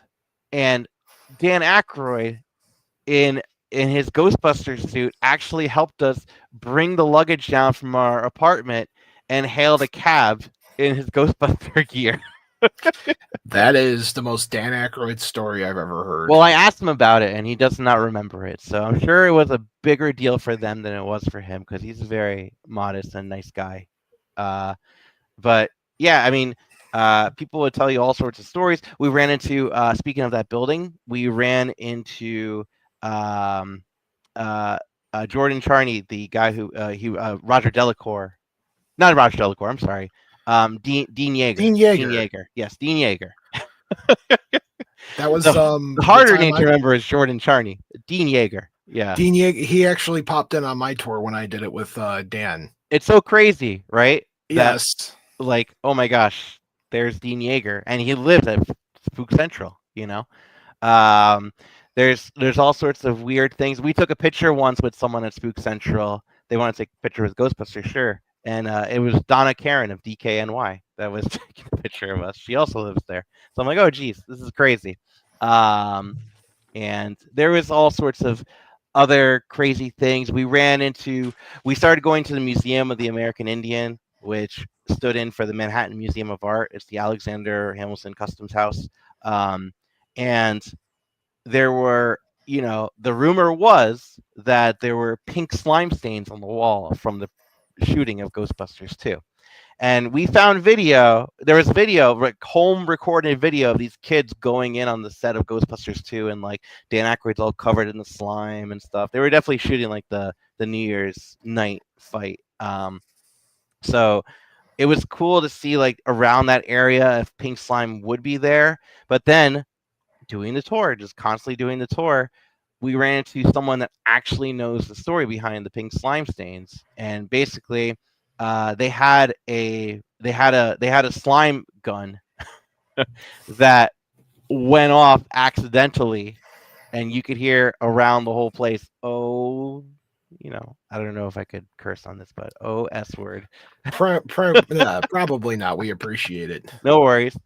And Dan Aykroyd in his Ghostbusters suit actually helped us bring the luggage down from our apartment and hailed a cab in his Ghostbuster gear. That is the most Dan Aykroyd story I've ever heard. Well, I asked him about it, and he does not remember it. So I'm sure it was a bigger deal for them than it was for him because he's a very modest and nice guy. But yeah, I mean, people would tell you all sorts of stories. We ran into, speaking of that building, we ran into Jordan Charney, the guy who Roger Delacour. Not Roger Delacour, I'm sorry. Dean Yeager. Dean Yeager. Yes, Dean Yeager. That was the harder name to remember is Jordan Charney. Dean Yeager. Yeah. Dean Yeager. He actually popped in on my tour when I did it with Dan. It's so crazy, right? Yes. Like, oh my gosh, there's Dean Yeager, and he lives at Spook Central. There's all sorts of weird things. We took a picture once with someone at Spook Central. They wanted to take a picture with Ghostbusters, sure. And it was Donna Karen of DKNY that was taking a picture of us. She also lives there. So I'm like, oh, geez, this is crazy. And there was all sorts of other crazy things. We started going to the Museum of the American Indian, which stood in for the Manhattan Museum of Art. It's the Alexander Hamilton Customs House. And there were, the rumor was that there were pink slime stains on the wall from the shooting of Ghostbusters 2. And we found video. There was video, like home recorded video of these kids going in on the set of Ghostbusters 2, and like Dan Aykroyd's all covered in the slime and stuff. They were definitely shooting like the New Year's night fight. So it was cool to see like around that area if pink slime would be there. But then doing the tour, just constantly doing the tour, we ran into someone that actually knows the story behind the pink slime stains, and basically they had a slime gun that went off accidentally, and you could hear around the whole place, oh, I don't know if I could curse on this, but S word. Probably not. We appreciate it. No worries.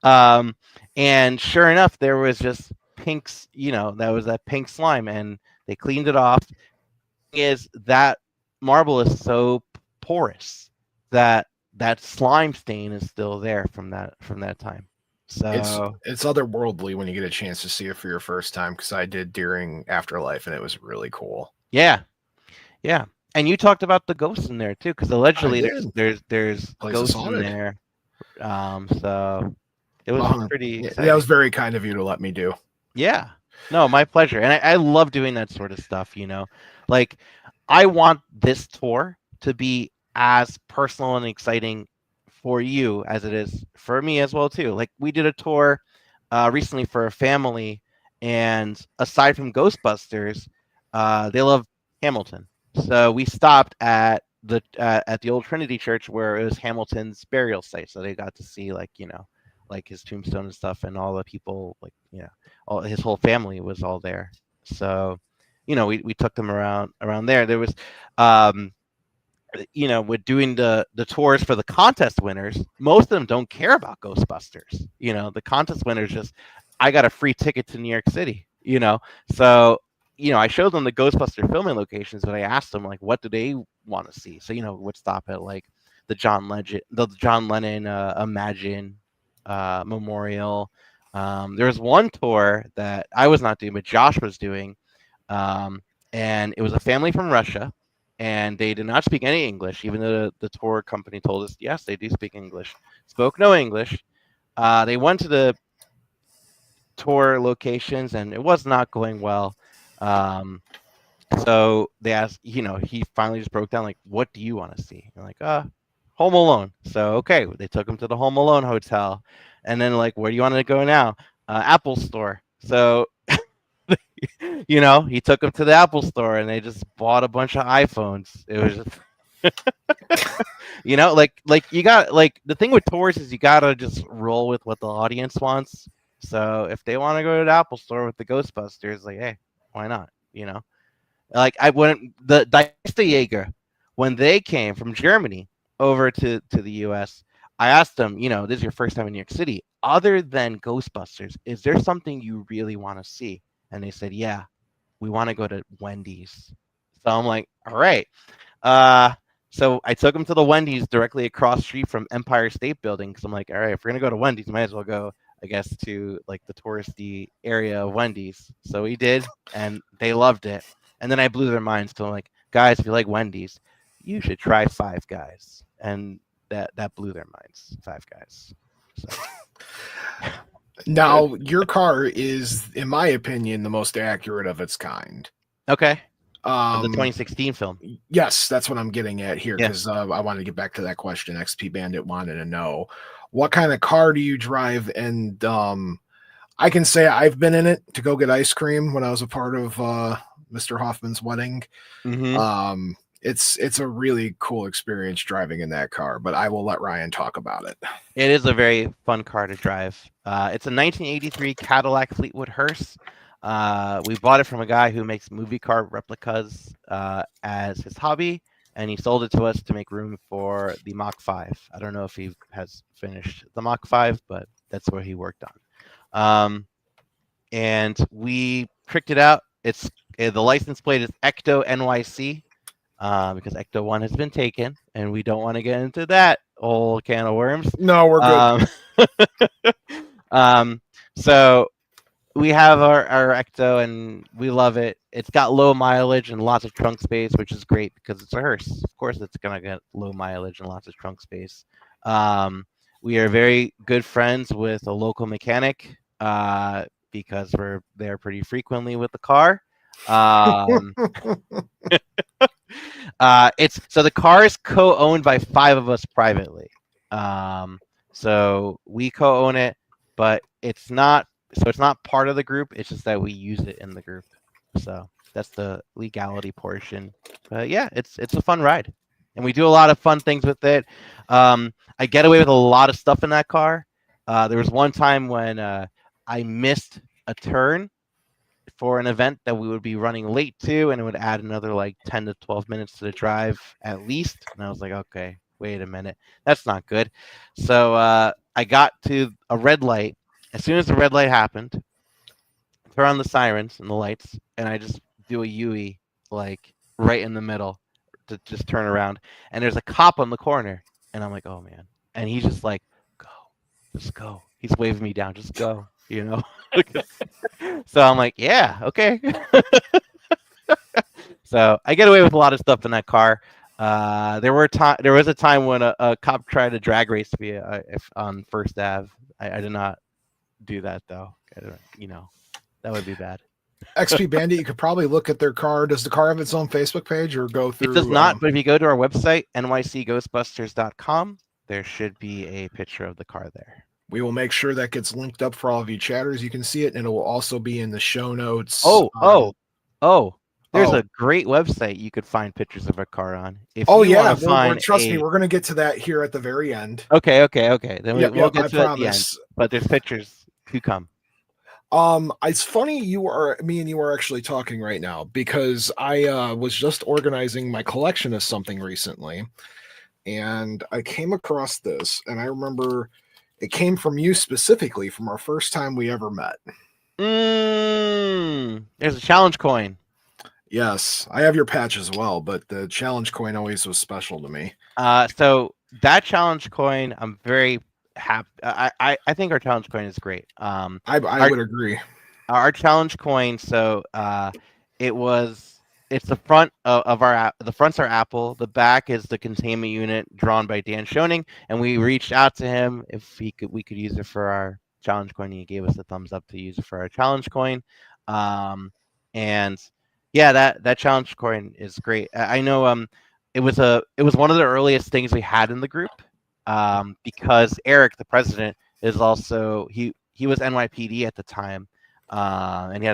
And sure enough, there was just pinks, that was that pink slime, and they cleaned it off. Is that marble is so porous that slime stain is still there from that time. So it's otherworldly when you get a chance to see it for your first time, because I did during Afterlife, and it was really cool. Yeah. And you talked about the ghosts in there too, because allegedly there's ghosts in there. So it was pretty exciting. That was very kind of you to let me do. Yeah. No, my pleasure. And I love doing that sort of stuff, Like, I want this tour to be as personal and exciting for you as it is for me as well, too. Like, we did a tour recently for a family, and aside from Ghostbusters, they love Hamilton. So we stopped at the old Trinity Church, where it was Hamilton's burial site. So they got to see, like his tombstone and stuff, and all the people, all his whole family was all there. So, we took them around there. There was, with doing the tours for the contest winners, most of them don't care about Ghostbusters. The contest winners just, I got a free ticket to New York City. So I showed them the Ghostbuster filming locations, but I asked them, like, what do they want to see? So would stop at like the John Lennon Imagine Memorial. There was one tour that I was not doing, but Josh was doing, and it was a family from Russia, and they did not speak any English, even though the tour company told us, yes, they do speak English. Spoke no English. They went to the tour locations, and it was not going well. So they asked, he finally just broke down, like, what do you want to see? And like, Home Alone. So, okay, they took him to the Home Alone hotel. And then, like, where do you want to go now? Apple Store. So, he took him to the Apple Store, and they just bought a bunch of iPhones. It was just, you got, like, the thing with tours is you got to just roll with what the audience wants. So if they want to go to the Apple Store with the Ghostbusters, like, hey, why not? Like, I went, the Jaeger, when they came from Germany over to the US, I asked them, this is your first time in New York City. Other than Ghostbusters, is there something you really want to see? And they said, yeah, we want to go to Wendy's. So I'm like, all right. So I took them to the Wendy's directly across the street from Empire State Building, because I'm like, all right, if we're going to go to Wendy's, might as well go, I guess, to like the touristy area of Wendy's. So we did, and they loved it. And then I blew their minds. So I'm like, guys, if you like Wendy's, you should try Five Guys. And that blew their minds. Five Guys. So. Now, your car is, in my opinion, the most accurate of its kind. Okay. The 2016 film. Yes, that's what I'm getting at here, because I wanted to get back to that question. XP Bandit wanted to know, what kind of car do you drive? And I can say I've been in it to go get ice cream when I was a part of Mr. Hoffman's wedding. Mm-hmm. It's a really cool experience driving in that car, but I will let Ryan talk about it. It is a very fun car to drive. It's a 1983 Cadillac Fleetwood Hearse. We bought it from a guy who makes movie car replicas as his hobby. and he sold it to us to make room for the Mach 5. I don't know if he has finished the Mach 5, but that's what he worked on. And we tricked it out. It's the license plate is Ecto NYC because Ecto 1 has been taken, and we don't want to get into that whole can of worms. No, we're good. So we have our Ecto, and we love it. It's got low mileage and lots of trunk space, which is great because it's a hearse. Of course, it's going to get low mileage and lots of trunk space. We are very good friends with a local mechanic because we're there pretty frequently with the car. So the car is co-owned by 5 of us privately. So we co-own it, but it's not part of the group. It's just that we use it in the group. So that's the legality portion. But yeah, it's a fun ride, and we do a lot of fun things with it. I get away with a lot of stuff in that car. There was one time when I missed a turn for an event that we would be running late to, and it would add another like 10 to 12 minutes to the drive at least. And I was like, okay, wait a minute, that's not good. So I got to a red light. As soon as the red light happened, turn on the sirens and the lights, and I just do a Yui like right in the middle to just turn around. And there's a cop on the corner, and I'm like, oh man. And he's just like, go, just go. He's waving me down, just go, you know? So I'm like, yeah, okay. So I get away with a lot of stuff in that car. There was a time when a cop tried to drag race me on First Ave. I did not do that though. That would be bad. XP Bandit, you could probably look at their car. Does the car have its own Facebook page or go through? It does not, but if you go to our website, nycghostbusters.com, there should be a picture of the car there. We will make sure that gets linked up for all of you chatters. You can see it, and it will also be in the show notes. There's a great website you could find pictures of a car on. Trust me, we're going to get to that here at the very end. Okay. Then we'll get to it at the end. But there's pictures to come. It's funny me and you are actually talking right now because I was just organizing my collection of something recently, and I came across this, and I remember it came from you specifically from our first time we ever met. There's a challenge coin. Yes, I have your patch as well, but the challenge coin always was special to me. So that challenge coin, I'm very happy. I think our challenge coin is great. I would agree. Our challenge coin. So it's the front of our the front's our apple. The back is the containment unit drawn by Dan Schoening, and we reached out to him if we could use it for our challenge coin. He gave us a thumbs up to use it for our challenge coin. And yeah, that challenge coin is great. I know it was one of the earliest things we had in the group because Eric, the president, is also he was NYPD at the time. And he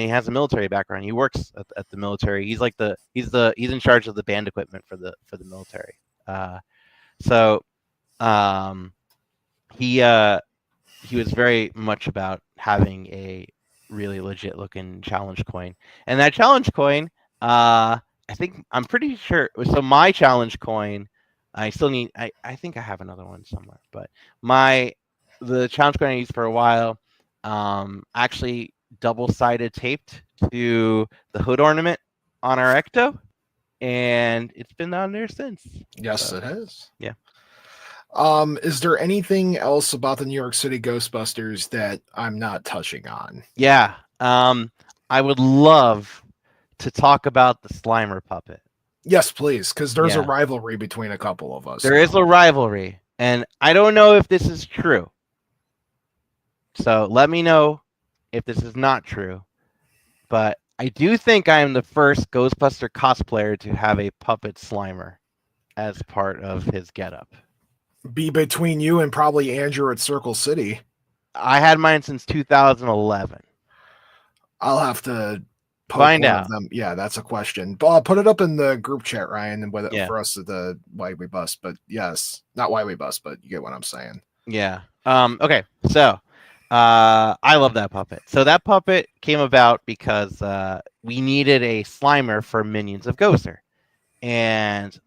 has a military background. He works at the military. He's in charge of the band equipment for the military. He was very much about having a really legit looking challenge coin. And that challenge coin, I'm pretty sure. So my challenge coin, I still need. I think I have another one somewhere, but the challenge coin I used for a while. Actually double-sided taped to the hood ornament on our Ecto, and it's been on there since. Yes, it has. Yeah. Is there anything else about the New York City Ghostbusters that I'm not touching on? Yeah. I would love to talk about the Slimer puppet. Yes, please, because there's a rivalry between a couple of us. There is a rivalry, and I don't know if this is true. So let me know if this is not true. But I do think I am the first Ghostbuster cosplayer to have a puppet Slimer as part of his getup. Be between you and probably Andrew at Circle City. I had mine since 2011. I'll have to find out. Yeah, that's a question. But put it up in the group chat, Ryan, and for us at the Why We Bust. But yes, not Why We Bust, but you get what I'm saying. Yeah. Okay. So I love that puppet. So that puppet came about because we needed a Slimer for Minions of Ghoster. And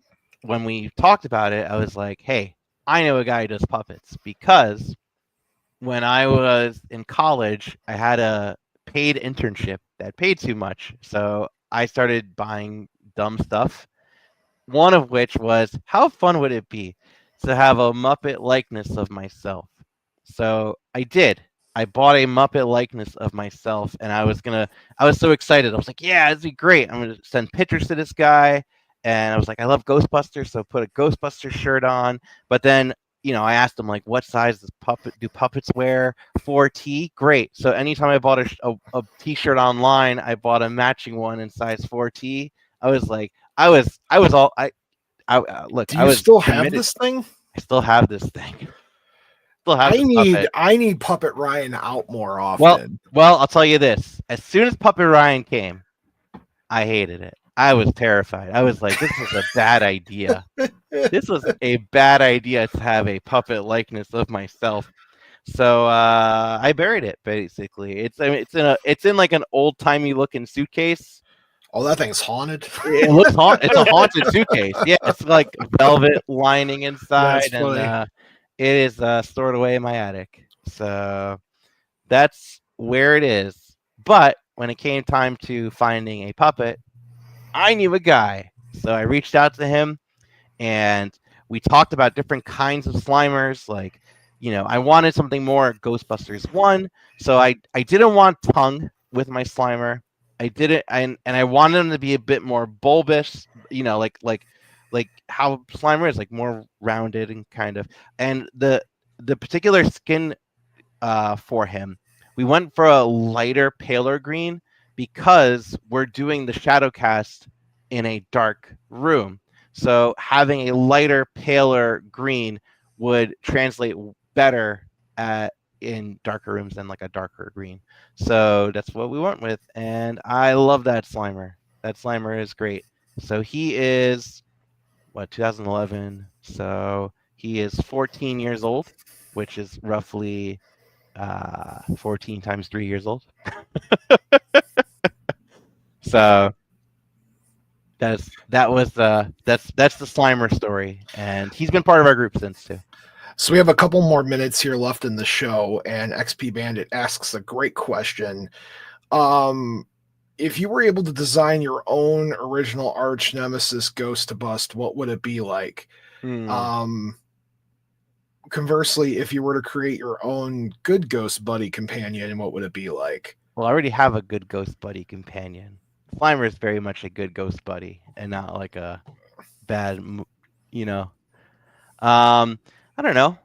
when we talked about it, I was like, hey, I know a guy who does puppets, because when I was in college, I had a paid internship that paid too much. So I started buying dumb stuff. One of which was, how fun would it be to have a Muppet likeness of myself? So I did. I bought a Muppet likeness of myself, and I was so excited. I was like, yeah, it'd be great. I'm gonna send pictures to this guy. And I was like, I love Ghostbusters, so put a Ghostbusters shirt on. But then, I asked him, like, what size do puppets wear? 4T? Great. So anytime I bought a t-shirt online, I bought a matching one in size 4T. I was like, I was all look. Do you still have this thing? I still have this thing. Still have I need Puppet Ryan out more often. Well, I'll tell you this. As soon as Puppet Ryan came, I hated it. I was terrified. I was like, this was a bad idea. This was a bad idea to have a puppet likeness of myself. So I buried it, basically. It's in like an old timey looking suitcase. Oh, that thing's haunted. It looks haunted. It's a haunted suitcase. Yeah, it's like velvet lining inside, and it is stored away in my attic. So that's where it is. But when it came time to finding a puppet, I knew a guy. So I reached out to him, and we talked about different kinds of Slimers. Like, I wanted something more Ghostbusters 1. So I didn't want tongue with my Slimer. I did it, and I wanted them to be a bit more bulbous, like how Slimer is, like more rounded and kind of. And the particular skin for him, we went for a lighter, paler green, because we're doing the shadow cast in a dark room. So having a lighter, paler green would translate better in darker rooms than like a darker green. So that's what we went with, and I love that Slimer. That Slimer is great. So he is 2011. So he is 14 years old, which is roughly 14 times 3 years old. So that's the Slimer story, and he's been part of our group since too. So we have a couple more minutes here left in the show, and XP Bandit asks a great question. If you were able to design your own original arch nemesis ghost to bust, what would it be like? Conversely, if you were to create your own good ghost buddy companion, what would it be like? Well, I already have a good ghost buddy companion. Slimer is very much a good ghost buddy, and not like a bad, I don't know.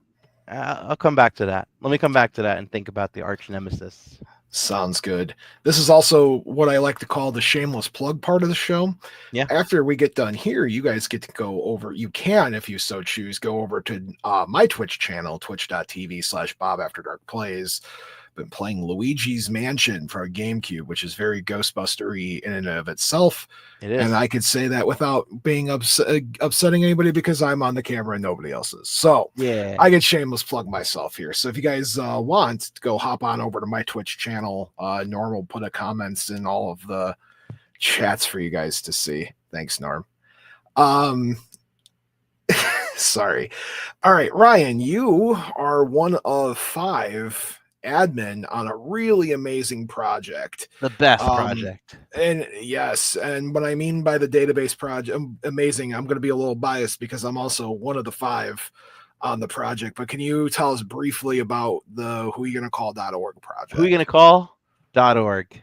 I'll come back to that. Let me come back to that and think about the arch nemesis. Sounds good. This is also what I like to call the shameless plug part of the show. Yeah. After we get done here, you guys get to go over. You can, if you so choose, go over to my Twitch channel, twitch.tv/BobAfterDarkPlays. Been playing Luigi's Mansion for a GameCube, which is very Ghostbuster-y in and of itself. It is. And I could say that without being upsetting anybody, because I'm on the camera and nobody else is. So yeah, I get shameless plug myself here. So if you guys want to go hop on over to my Twitch channel, Norm will put a comments in all of the chats for you guys to see. Thanks, Norm. Sorry. All right, Ryan, you are one of 5 admin on a really amazing project. The best project. And yes, and what I mean by the database project amazing, I'm going to be a little biased because I'm also one of the 5 on the project. But can you tell us briefly about the Who You Gonna Call.org project? Who You Gonna Call.org.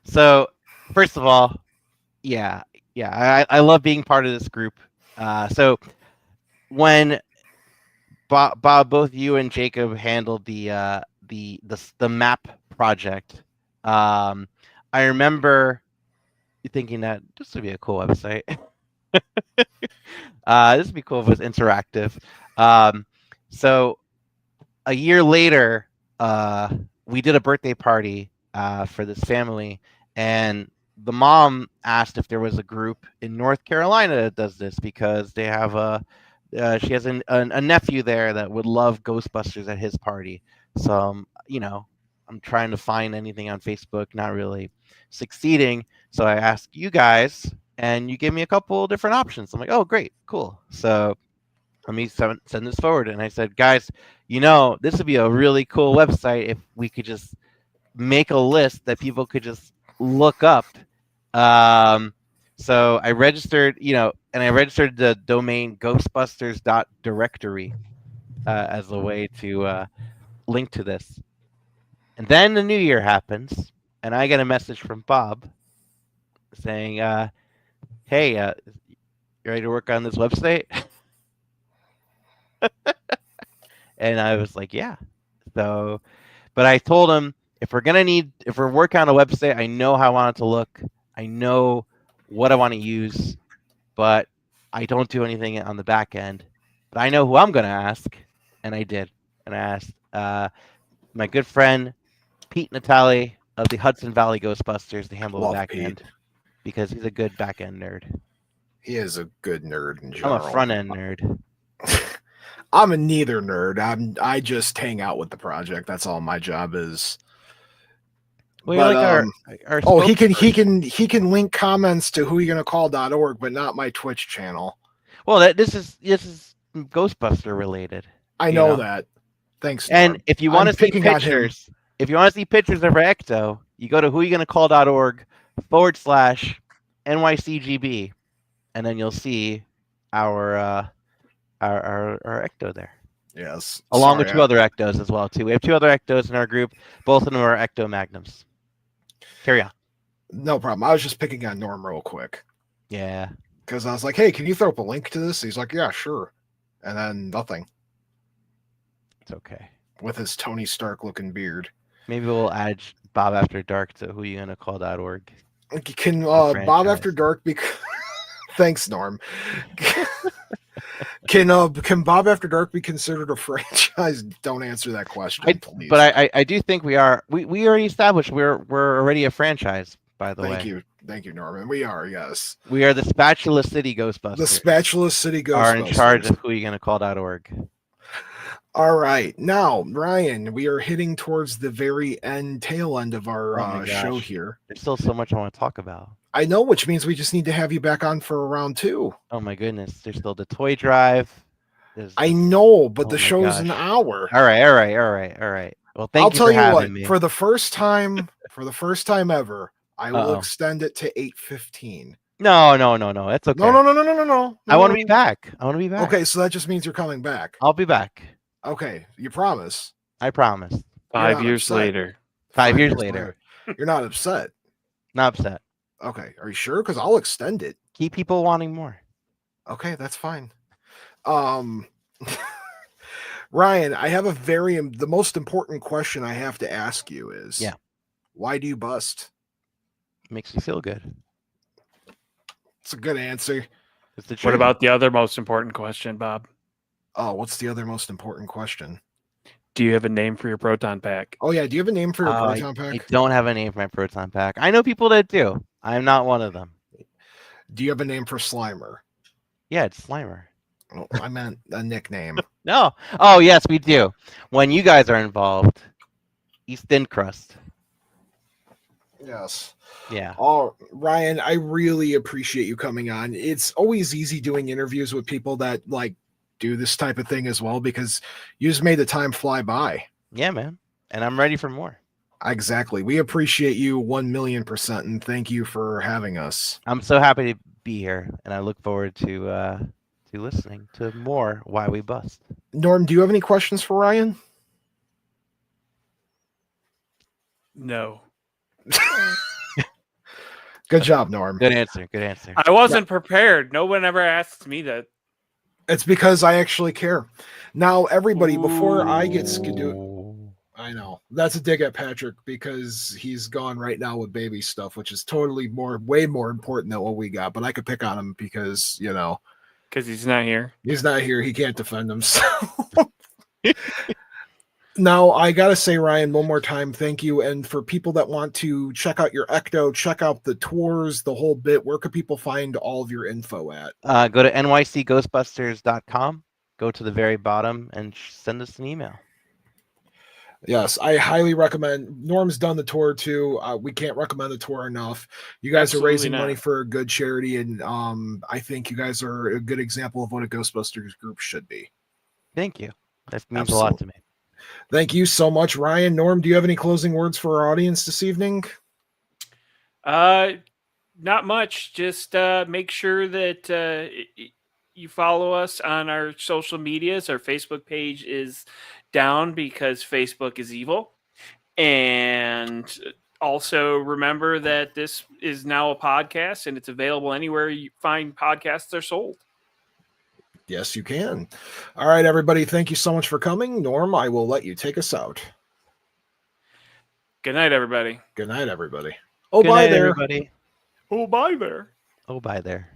So first of all, yeah, I love being part of this group. So when Bob, both you and Jacob handled the map project. I remember thinking that this would be a cool website. This would be cool if it was interactive. So a year later, we did a birthday party for this family, and the mom asked if there was a group in North Carolina that does this, because they have she has a nephew there that would love Ghostbusters at his party. So, I'm trying to find anything on Facebook, not really succeeding. So I asked you guys and you gave me a couple different options. I'm like, oh, great, cool. So let me send this forward. And I said, guys, this would be a really cool website if we could just make a list that people could just look up. So I registered, and I registered the domain ghostbusters.directory as a way to link to this. And then the new year happens, and I get a message from Bob saying, hey, you ready to work on this website? And I was like, yeah. So, but I told him, if we're working on a website, I know how I want it to look. I know what I want to use, but I don't do anything on the back end. But I know who I'm going to ask, and I did. And I asked my good friend, Pete Natale of the Hudson Valley Ghostbusters to handle the back end, because he's a good back end nerd. He is a good nerd in general. I'm a front end nerd. I'm a neither nerd. I just hang out with the project. That's all my job is. Well, but, like he can link comments to whoyougonnacall.org, but not my Twitch channel. Well, this is Ghostbuster related. I know that. Thanks. And Norm. If you want to see pictures, of our Ecto, you go to whoyougonnacall.org/NYCGB, and then you'll see our Ecto there. Yes. Along with two other Ectos as well, too. We have two other Ectos in our group. Both of them are Ecto Magnums. Carry on. No problem. I was just picking on Norm real quick. Yeah. Because I was like, hey, can you throw up a link to this? He's like, yeah, sure. And then nothing. It's okay. With his Tony Stark looking beard. Maybe we'll add Bob After Dark to whoyougonnacall.org. Can Bob After Dark be... Thanks, Norm. Can Bob After Dark be considered a franchise? Don't answer that question, please. But I do think we are. We already established we're already a franchise. By the way, thank you, Norman. We are, yes. We are the Spatula City Ghostbusters. The Spatula City Ghostbusters are in charge of whoyougonnacall.org. All right, now Ryan, we are heading towards the very tail end of our show here. There's still so much I want to talk about. I know, which means we just need to have you back on for round 2. Oh my goodness, there's still the toy drive. I know, but the show's an hour. All right. Well, thank you for having me. For the first time ever, I will extend it to 8:15. No. That's okay. No. I want to be back. Okay, so that just means you're coming back. I'll be back. Okay, you promise? I promise. 5 years later. 5 years later. You're not upset? Not upset. Okay, are you sure? Because I'll extend it. Keep people wanting more. Okay, that's fine. Ryan, I have the most important question I have to ask you is, why do you bust? Makes you feel good. It's a good answer. What about the other most important question, Bob? Oh, what's the other most important question? Do you have a name for your proton pack? Oh yeah, do you have a name for your proton pack? I don't have a name for my proton pack. I know people that do. I'm not one of them. Do you have a name for Slimer? Yeah, it's Slimer. Oh, I meant a nickname. No. Oh, yes, we do. When you guys are involved, East Thin Crust. Yes. Yeah. Oh, Ryan, I really appreciate you coming on. It's always easy doing interviews with people that do this type of thing as well, because you just made the time fly by. Yeah, man. And I'm ready for more. Exactly. We appreciate you 1,000,000%, and thank you for having us. I'm so happy to be here, and I look forward to listening to more Why We Bust. Norm, do you have any questions for Ryan? No. Good job, Norm. Good answer. I wasn't prepared. No one ever asks me that. It's because I actually care. Now, everybody, before I get skidoo, I know that's a dig at Patrick, because he's gone right now with baby stuff, which is totally way more important than what we got. But I could pick on him because he's not here. He's not here. He can't defend himself. Now, I got to say, Ryan, one more time, thank you. And for people that want to check out your Ecto, check out the tours, the whole bit, where could people find all of your info at? Go to NYCGhostbusters.com, go to the very bottom, and send us an email. Yes, I highly recommend. Norm's done the tour too. We can't recommend the tour enough. You guys are raising money for a good charity, and I think you guys are a good example of what a Ghostbusters group should be. Thank you. That means a lot to me. Thank you so much, Ryan. Norm, do you have any closing words for our audience this evening? Not much. Just make sure that you follow us on our social medias. Our Facebook page is down because Facebook is evil. And also remember that this is now a podcast and it's available anywhere you find podcasts are sold. Yes, you can. All right, everybody. Thank you so much for coming. Norm, I will let you take us out. Good night, everybody. Good night, everybody. Oh, bye there. Everybody. Oh, bye there. Oh, bye there.